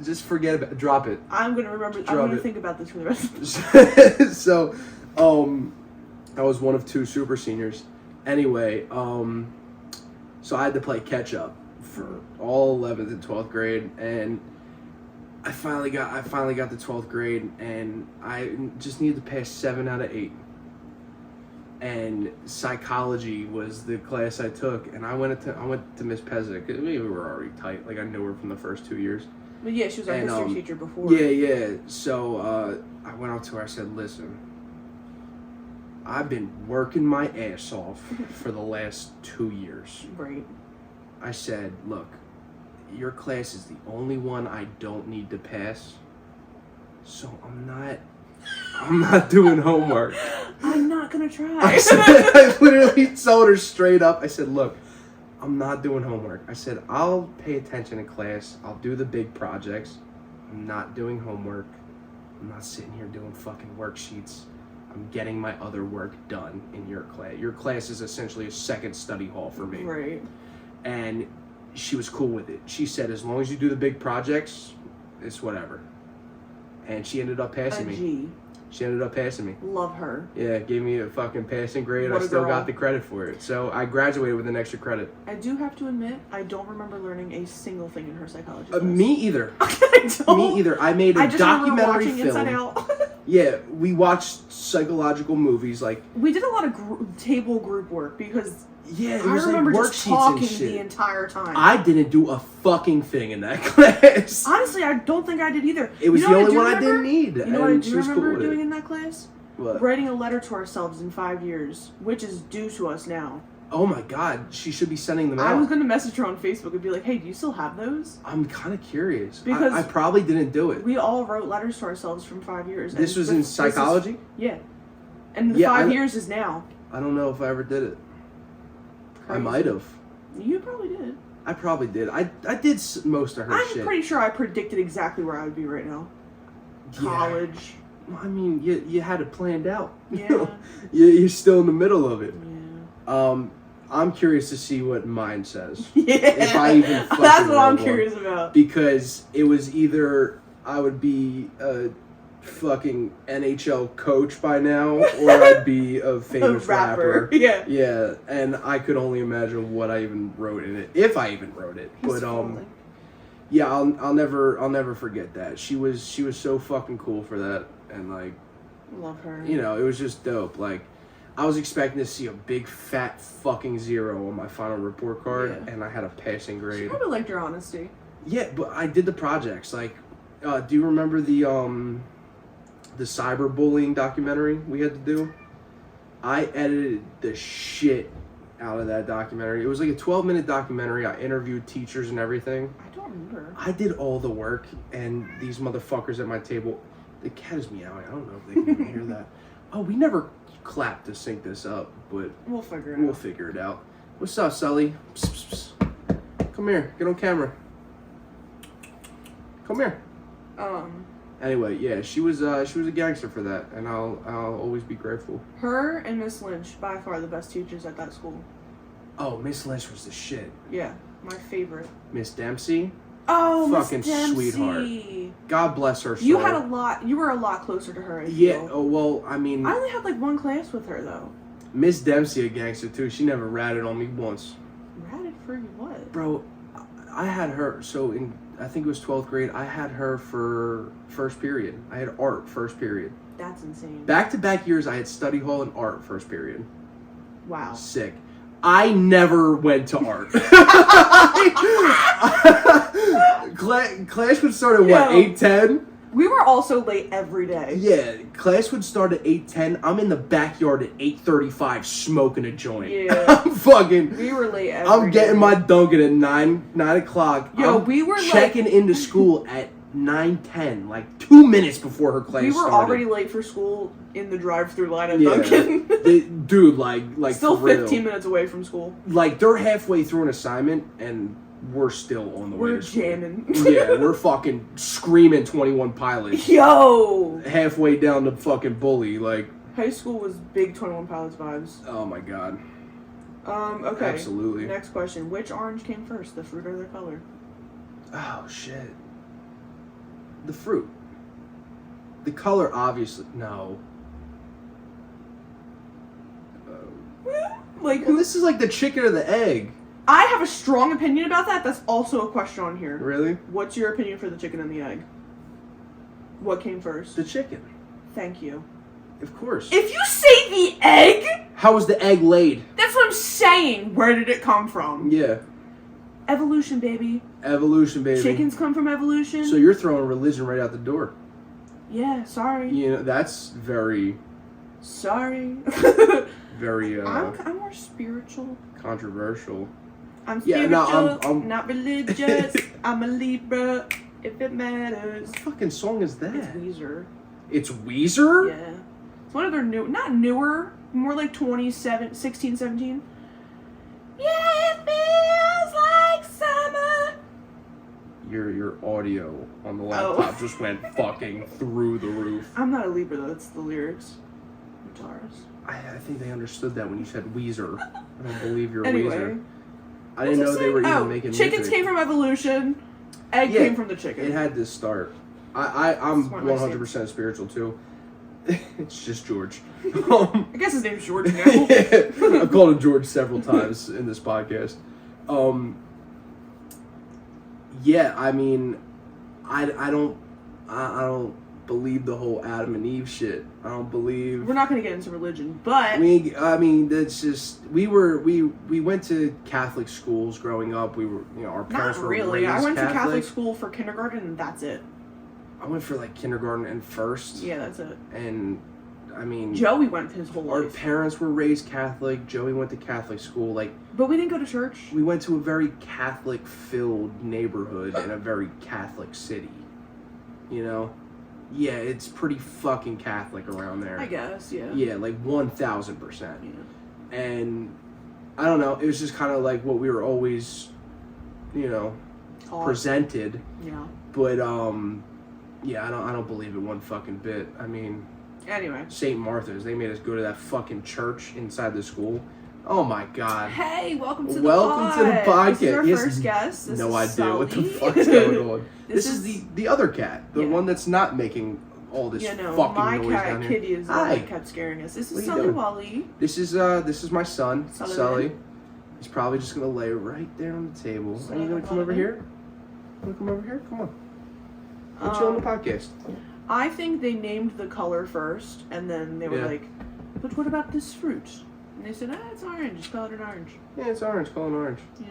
Just forget about it. Drop it. I'm gonna remember. I'm gonna think about this for the rest of the So, I was one of two super seniors. Anyway, so I had to play catch up for all 11th and 12th grade, and I finally got to 12th grade, and I just needed to pass 7 out of 8. And psychology was the class I took, and I went to Miss Pezza because we were already tight. Like, I knew her from the first 2 years. But yeah, she was our history teacher before. Yeah. So I went up to her. I said, "Listen, I've been working my ass off for the last 2 years." Right. I said, "Look, your class is the only one I don't need to pass, so I'm not doing homework." I'm not gonna try. I literally told her straight up. I said, "Look, I'm not doing homework." I said, "I'll pay attention in class. I'll do the big projects. I'm not doing homework. I'm not sitting here doing fucking worksheets. I'm getting my other work done in your class. Your class is essentially a second study hall for me." Right. And she was cool with it. She said, "As long as you do the big projects, it's whatever." And she ended up passing me. She ended up passing me. Love her. Yeah, gave me a fucking passing grade. What I a still girl. got the credit for it. So I graduated with an extra credit. I do have to admit, I don't remember learning a single thing in her psychology class. Me either. I don't. Me either. I made a documentary film. Inside Out. Yeah, we watched psychological movies like... We did a lot of table group work because... Yeah, it I was remember like just worksheets talking and shit. the entire time. I didn't do a fucking thing in that class. Honestly, I don't think I did either. It was the only one I didn't need. You know what I do remember doing in that class? What? Writing a letter to ourselves in 5 years, which is due to us now. Oh my god, she should be sending them out. I was going to message her on Facebook and be like, "Hey, do you still have those?" I'm kind of curious. Because I probably didn't do it. We all wrote letters to ourselves from 5 years. This was in psychology? Yeah. And the 5 years is now. I don't know if I ever did it. Crazy. I might have. You probably did. I probably did. I did most of her shit. I'm pretty sure I predicted exactly where I would be right now. College. Yeah. I mean, you had it planned out. Yeah. You're still in the middle of it. Yeah. I'm curious to see what mine says. Yeah. If I even fucking That's what I'm wrote curious one. about. Because it was either I would be a fucking NHL coach by now, or I'd be a famous rapper. Yeah. Yeah, and I could only imagine what I even wrote in it, if I even wrote it. But yeah, I'll never forget that. She was so fucking cool for that, and like, love her. You know, it was just dope. Like, I was expecting to see a big fat fucking 0 on my final report card, and I had a passing grade. She probably liked your honesty. Yeah, but I did the projects. Like, do you remember the cyberbullying documentary we had to do? I edited the shit out of that documentary. It was like a 12-minute documentary. I interviewed teachers and everything. I don't remember. I did all the work, and these motherfuckers at my table, the cat is meowing. I don't know if they can even hear that. Oh, we never clapped to sync this up, but we'll figure it out. What's up, Sully? Psst, psst, psst. Come here. Get on camera. Come here. Anyway, yeah, she was a gangster for that, and I'll always be grateful. Her and Miss Lynch, by far the best teachers at that school. Oh, Miss Lynch was the shit. Yeah, my favorite. Miss Dempsey, Oh, fucking Miss Dempsey. sweetheart. God bless her soul. You were a lot closer to her. I Yeah. feel. Oh well, I mean, I only had like one class with her though. Miss Dempsey a gangster too. She never ratted on me once. Ratted for you what? Bro, I had her. So in I think it was 12th grade. I had her for first period. I had art first period. That's insane. Back-to-back years, I had study hall and art first period. Wow. Sick. I never went to art. Class would start at what, 8:10? We were also late every day. Yeah, class would start at 8:10. I'm in the backyard at 8:35 smoking a joint. Yeah. I'm fucking. We were late every I'm getting day. my Dunkin' at 9 o'clock. Yo, I'm we were checking into school at 9:10, like 2 minutes before her class We were started. already late for school in the drive-through line at Yeah. Dunkin'. Dude, like Still for real. 15 minutes away from school. Like they're halfway through an assignment and we're still on the way We're to school. jamming. Yeah, we're fucking screaming 21 Pilots. Yo! Halfway down the fucking bully, like. High school was big 21 Pilots vibes. Oh my god. Okay. Absolutely. Next question. Which orange came first, the fruit or the color? Oh shit. The fruit. The color, obviously. No. Like, Well, this is like the chicken or the egg. I have a strong opinion about that. That's also a question on here. Really? What's your opinion for the chicken and the egg? What came first? The chicken. Thank you. Of course. If you say the egg, How was the egg laid? that's what I'm saying. Where did it come from? Yeah. Evolution, baby. Evolution, baby. Chickens come from evolution. So you're throwing religion right out the door. Yeah, sorry. You know, that's very, Sorry. very I'm more spiritual. controversial. I'm Yeah, spiritual, no, I'm- not religious. I'm a Libra, if it matters. What fucking song is that? It's Weezer. It's Weezer? Yeah. It's one of their not newer, more like 16, 17. Yeah, it feels like summer. Your audio on the laptop just went fucking through the roof. I'm not a Libra though, that's the lyrics. I'm Taurus. I think they understood that when you said Weezer. I don't believe you're Anyway. Weezer. I didn't know they were even making chickens music. came from evolution. Egg Yeah, came from the chicken. It had to start. I'm That's one of my 100% spiritual too. It's just George. I guess his name's George now. Yeah, I've called him George several times in this podcast. Yeah, I mean, I don't believe the whole Adam and Eve shit. I don't believe. We're not gonna get into religion, but I mean, that's just we went to Catholic schools growing up. We were, our parents not were really. raised I went Catholic. to Catholic school for kindergarten, and that's it. I went for like kindergarten and first. Yeah, that's it. And I mean, Joey went his whole our life, parents were raised Catholic. Joey went to Catholic school. Like, but we didn't go to church. we went to a very Catholic-filled neighborhood in a very Catholic city. You know? Yeah, it's pretty fucking Catholic around there. I guess, yeah. Yeah, like 1,000%. Yeah. And I don't know, it was just kind of like what we were always, Taught. presented. Yeah. But yeah, I don't believe it one fucking bit. I mean, Anyway. St. Martha's, they made us go to that fucking church inside the school. Oh my god. Hey, welcome to the podcast. This is our He has first guest. This no is idea what the Sully. fuck's going on. This is is- the other cat, the Yeah. one that's not making all this Yeah, no, fucking my noise cat down here. Kitty is the one Hi. that kept scaring us. This What is are you Sully doing? Wally. This is my son, Sullivan. Sully. He's probably just gonna lay right there on the table. Are you gonna come over here? Wanna come over here? Come on. We'll chill on the podcast. I think they named the color first, and then they were Yeah. like, but what about this fruit? And they said, it's orange. Just call it an orange. Yeah, it's orange. Call it orange. Yeah.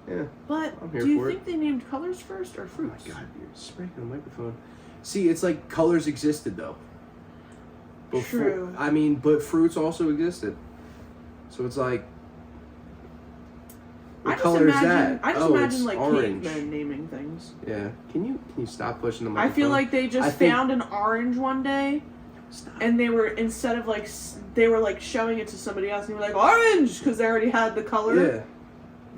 Yeah. But I'm here do you for think they named colors first or Oh fruits? my god, you're spraying the microphone. See, it's like colors existed though. True. I mean, but fruits also existed. So it's like, what color is that? I just Oh, imagine it's like orange. cavemen naming things. Yeah. Can you stop pushing the I microphone? feel like they just I think- found an orange one day, Stop. and they were instead of like they were like showing it to somebody else, and they were like orange because they already had the color. Yeah.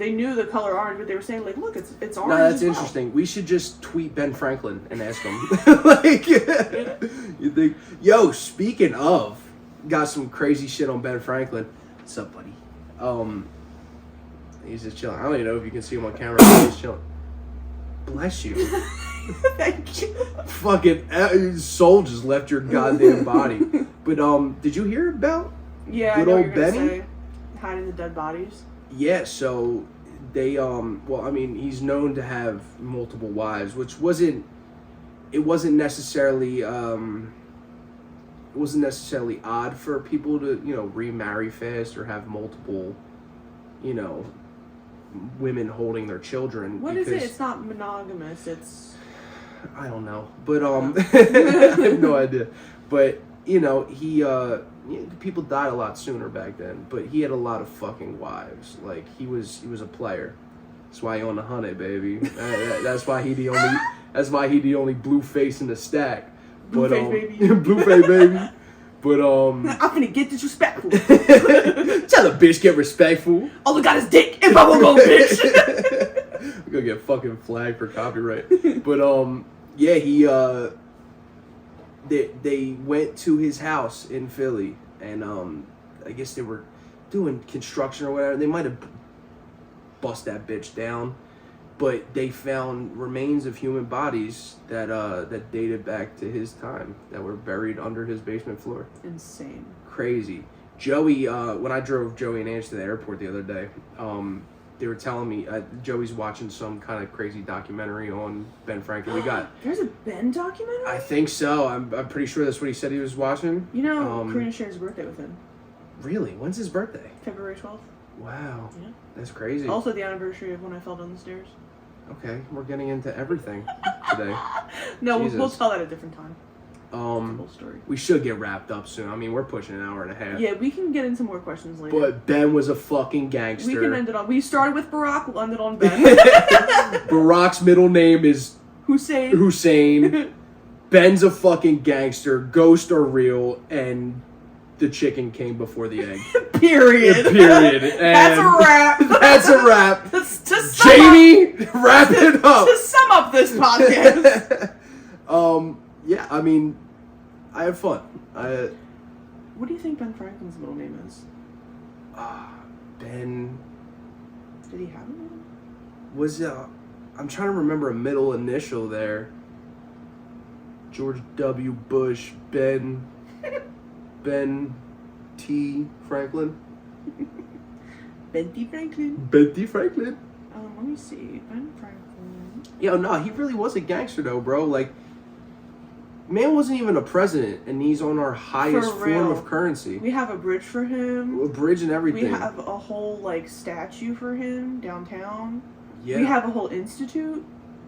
they knew the color orange, but they were saying like, look, it's orange. No, that's as well. interesting. We should just tweet Ben Franklin and ask him. Like, you think? Yo, speaking of, got some crazy shit on Ben Franklin. What's up, buddy? He's just chilling. I don't even know if you can see him on camera. But he's chilling. Bless you. Thank you. Fucking his soul just left your goddamn body. But did you hear about? Yeah, Good I know old what you're gonna Benny? say. Hiding the dead bodies. Yeah, so they well, I mean, he's known to have multiple wives, which wasn't necessarily odd for people to, remarry fast or have multiple, women holding their children. What is it? It's not monogamous. It's I don't know, but I have no idea. But people died a lot sooner back then. But he had a lot of fucking wives. Like he was a player. That's why he on the honey, baby. That's why he the only. That's why he the only blue face in the stack. Blueface baby. Blueface baby. But I'm finna get disrespectful. tell the bitch get respectful. All I got is dick and bubble gum, bitch. We're gonna get fucking flagged for copyright. But yeah, he they went to his house in Philly, and I guess they were doing construction or whatever. They might have bust that bitch down, but they found remains of human bodies that dated back to his time that were buried under his basement floor. Insane. Crazy. Joey, when I drove Joey and Ange to the airport the other day, they were telling me Joey's watching some kind of crazy documentary on Ben Franklin. We got. There's a Ben documentary? I think so. I'm pretty sure that's what he said he was watching. Karina shared his birthday with him. Really? When's his birthday? February 12th. Wow. Yeah. That's crazy. Also the anniversary of when I fell down the stairs. Okay, we're getting into everything today. No, Jesus. we'll tell that at a different time. It's a whole story. We should get wrapped up soon. I mean, we're pushing an hour and a half. Yeah, we can get into more questions later. But Ben was a fucking gangster. We can end it on. We started with Barack, we'll end it on Ben. Barack's middle name is Hussein. Ben's a fucking gangster, ghost or real, and the chicken came before the egg. Period. Period. And that's a wrap. That's a wrap. Jamie, wrap it up. To sum up this podcast. Yeah, I mean, I have fun. What do you think Ben Franklin's middle name is? Ben Did he have a name? was I'm trying to remember a middle initial there. George W. Bush, Ben T. Franklin. Ben T. Franklin. Ben T. Franklin. Let me see. Ben Franklin. Yo, no, he really was a gangster though, bro. Like, man wasn't even a president, and he's on our highest form of currency. We have a bridge for him. A bridge and everything. We have a whole statue for him downtown. Yeah. We have a whole institute,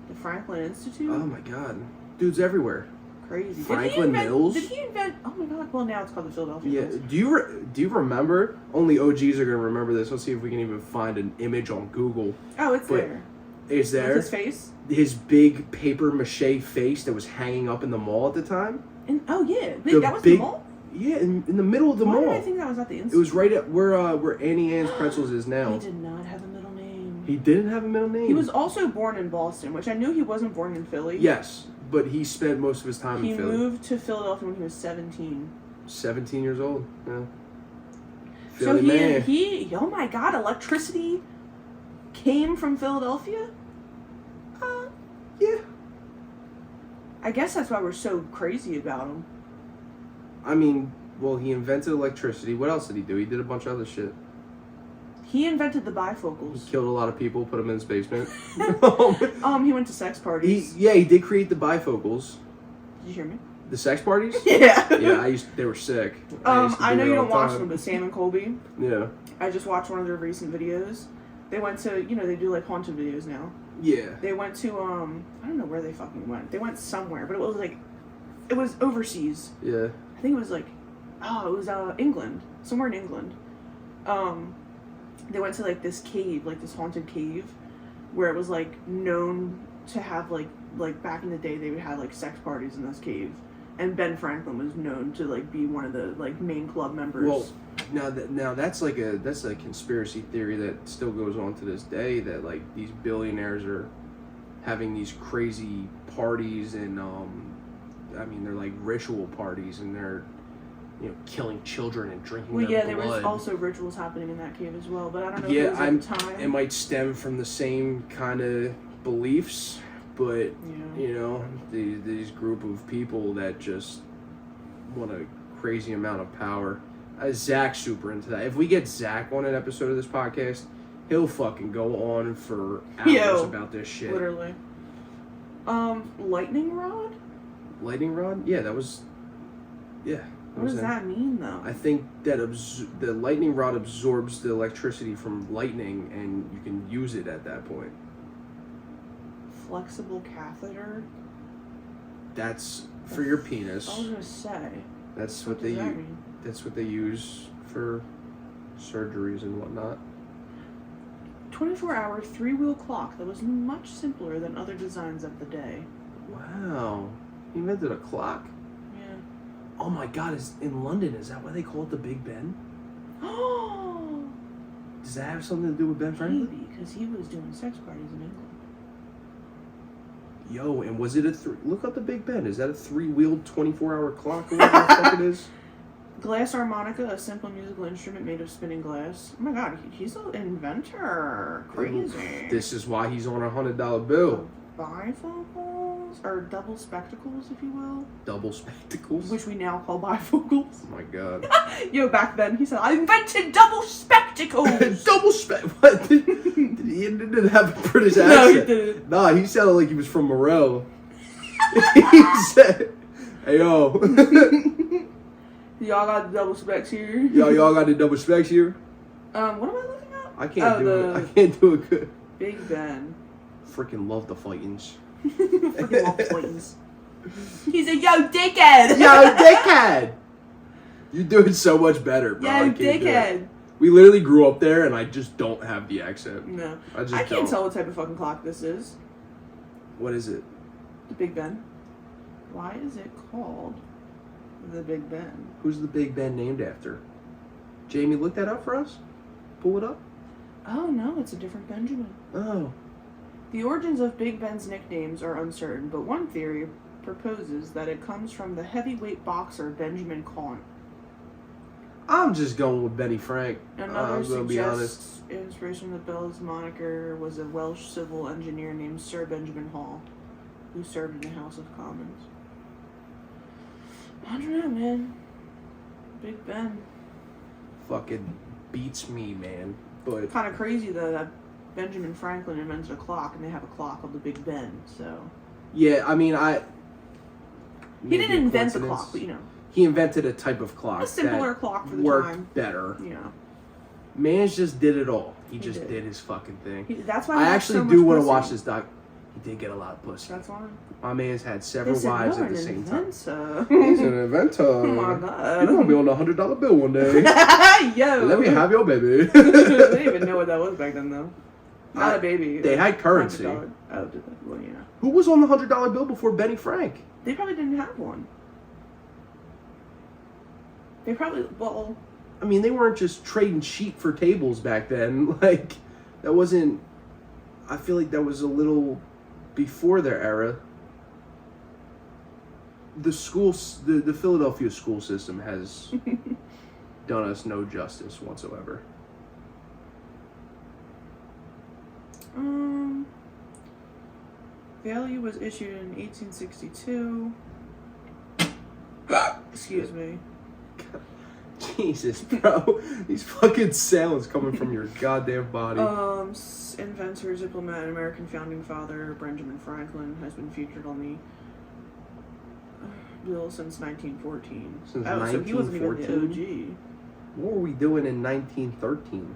the Franklin Institute. Oh my god, dude's everywhere. Crazy. Franklin Mills. Did he invent? Oh my god. Well, now it's called the Philadelphia. Yeah. Mills. Do you remember? Only OGs are gonna remember this. Let's see if we can even find an image on Google. Oh, it's But there. Is there With his face? his big paper mache face that was hanging up in the mall at the time? And oh yeah, The that was big- the mall. Yeah, in the middle of the Why mall. did I think that was at the institute? It was right at where Annie Ann's Pretzels is now. He did not have a middle name. He didn't have a middle name. He was also born in Boston, which I knew he wasn't born in Philly. Yes, but he spent most of his time He in Philly. moved to Philadelphia when he was 17. 17 years old. Yeah. So Philly man. he oh my god, electricity came from Philadelphia? Yeah. I guess that's why we're so crazy about him. I mean, well, he invented electricity. What else did he do? He did a bunch of other shit. He invented the He bifocals. killed a lot of people, put them in his basement. He went to sex parties. He did create the bifocals. Did you hear me? The sex parties? Yeah. Yeah, they were sick. I know you don't watch them, them, but Sam and Colby. Yeah. I just watched one of their recent videos. They went to, they do haunted videos now. Yeah. They went to, I don't know where they fucking went. They went somewhere, but it was overseas. Yeah. I think it was it was England. Somewhere in England. They went to this cave, this haunted cave, where it was known to have like back in the day they would have sex parties in this cave. And Ben Franklin was known to like be one of the like main club members. Well, now that's like a conspiracy theory that still goes on to this day, that like these billionaires are having these crazy parties, and I mean they're like ritual parties, and they're, you know, killing children and drinking their blood. There was also rituals happening in that cave as well, but I don't know Yeah, if it was at the time. it might stem from the same kind of beliefs, but you know, these group of people that just want a crazy amount of power. Zach's super into that. If we get Zach on an episode of this podcast, he'll fucking go on for hours about this shit. Literally. Lightning rod? Lightning rod? Yeah, that was. Yeah. What does that mean, though? I think that the lightning rod absorbs the electricity from lightning, and you can use it at that point. Flexible catheter? That's for your penis. I was gonna say. That's what does that mean? That's what they use for surgeries and whatnot. 24-hour 3-wheel clock that was much simpler than other designs of the day. Wow. He invented a clock? Yeah. Oh my god, in London, is that why they call it the Big Ben? Oh! Does that have something to do with Ben Franklin? Maybe, because he was doing sex parties in England. Yo, and was it look up the Big Ben. Is that a 3-wheeled 24-hour clock or whatever the fuck it is? Glass harmonica, a simple musical instrument made of spinning glass. Oh my god, he's an inventor. Crazy. This is why he's on a $100 bill. Bifocals, or double spectacles, if you will. Double spectacles? Which we now call bifocals. Oh my god. Yo, back then, he said, I invented double spectacles! Double What? He didn't have a British accent. No, he didn't. Nah, he sounded like he was from Morel. He said, hey, yo. Y'all got the double specs here? Y'all got the double specs here? What am I looking at? I can't do it. I can't do it good. Big Ben. Freaking love the fightings. Freaking love fightings. He's a yo dickhead! Yo dickhead! You're doing so much better, bro. Yo dickhead! We literally grew up there, and I just don't have the accent. No. I can't tell what type of fucking clock this is. What is it? The Big Ben. Why is it called the Big Ben? Who's the Big Ben named after? Jamie, look that up for us. Pull it up. Oh no, it's a different Benjamin. Oh. The origins of Big Ben's nicknames are uncertain, but one theory proposes that it comes from the heavyweight boxer Benjamin Conn. I'm just going with Benny Frank. Another I'm gonna be honest. suggests inspiration of Bell's moniker was a Welsh civil engineer named Sir Benjamin Hall, who served in the House of Commons. I don't know, man. Big Ben. Fucking beats me, man. But Kind of crazy though that Benjamin Franklin invented a clock, and they have a clock called the Big Ben. So yeah, I mean, he didn't invent the clock, but you know. He invented a type of clock. A simpler clock for the worked time. better. Yeah. Man's just did it all. He just did. did his fucking thing. That's why I actually so do much want to pussy. watch this doc. He did get a lot of pussy. That's why. My man's had several wives at the same time. He's He's an inventor. Oh my god. You're gonna be on the $100 bill one day. Yo. Let me have your baby. They didn't even know what that was back then, though. Not a baby. They had currency. $100. Oh, did they? Well, yeah. Who was on the $100 bill before Benny Frank? They probably didn't have one. They probably, well... I mean, they weren't just trading sheep for tables back then. Like, that wasn't... I feel like that was a little before their era. The schools, the Philadelphia school system has done us no justice whatsoever. Value was issued in 1862. Excuse me. Jesus, bro. These fucking sounds coming from your goddamn body. Inventor, diplomat, and American founding father Benjamin Franklin has been featured on the bill since 1914. Since So he wasn't even 1914? the OG. What were we doing in 1913?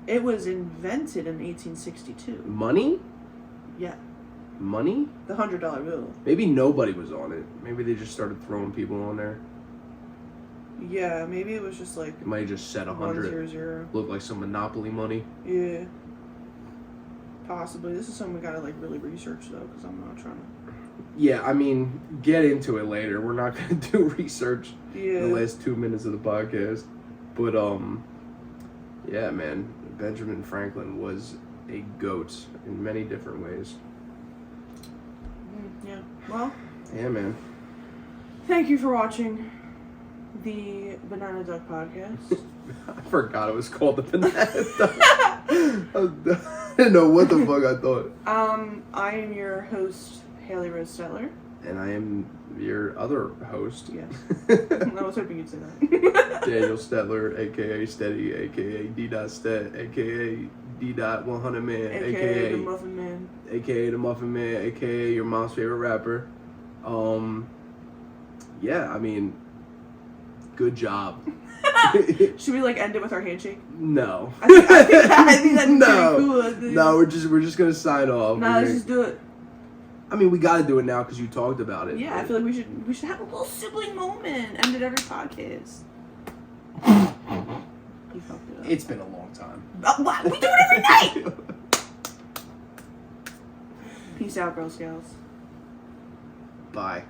It was invented in 1862. Money? Yeah. Money? The $100 bill. Maybe nobody was on it. Maybe they just started throwing people on there. Yeah, maybe it was just like It might have just said 100. 100. Look like some Monopoly money. Yeah. Possibly. This is something we gotta like really research though, because I'm not trying to. Yeah, I mean, get into it later. We're not gonna do research in the last 2 minutes of the podcast. But yeah, man, Benjamin Franklin was a goat in many different ways. Yeah. Well. Yeah, man. Thank you for watching the Banana Duck podcast. I forgot it was called the Banana Duck. I didn't know what the fuck I thought. I am your host, Haley Rose Stetler. And I am your other host. Yes. I was hoping you'd say that. Daniel Stetler, aka Steady, aka D.Stet, aka D.100 Man, AKA the Muffin Man. aka the Muffin Man, aka your mom's favorite rapper. Yeah, I mean, good job. Should we like end it with our handshake? No. I think that'd be No. pretty cool. No, we're just gonna sign off. Nah, let's just do it. I mean, we gotta do it now because you talked about it. Yeah, I feel like we should have a little sibling moment. End it every podcast. You fucked it up. It's been a long time. What? We do it every night. Peace out, Girl Scouts. Bye.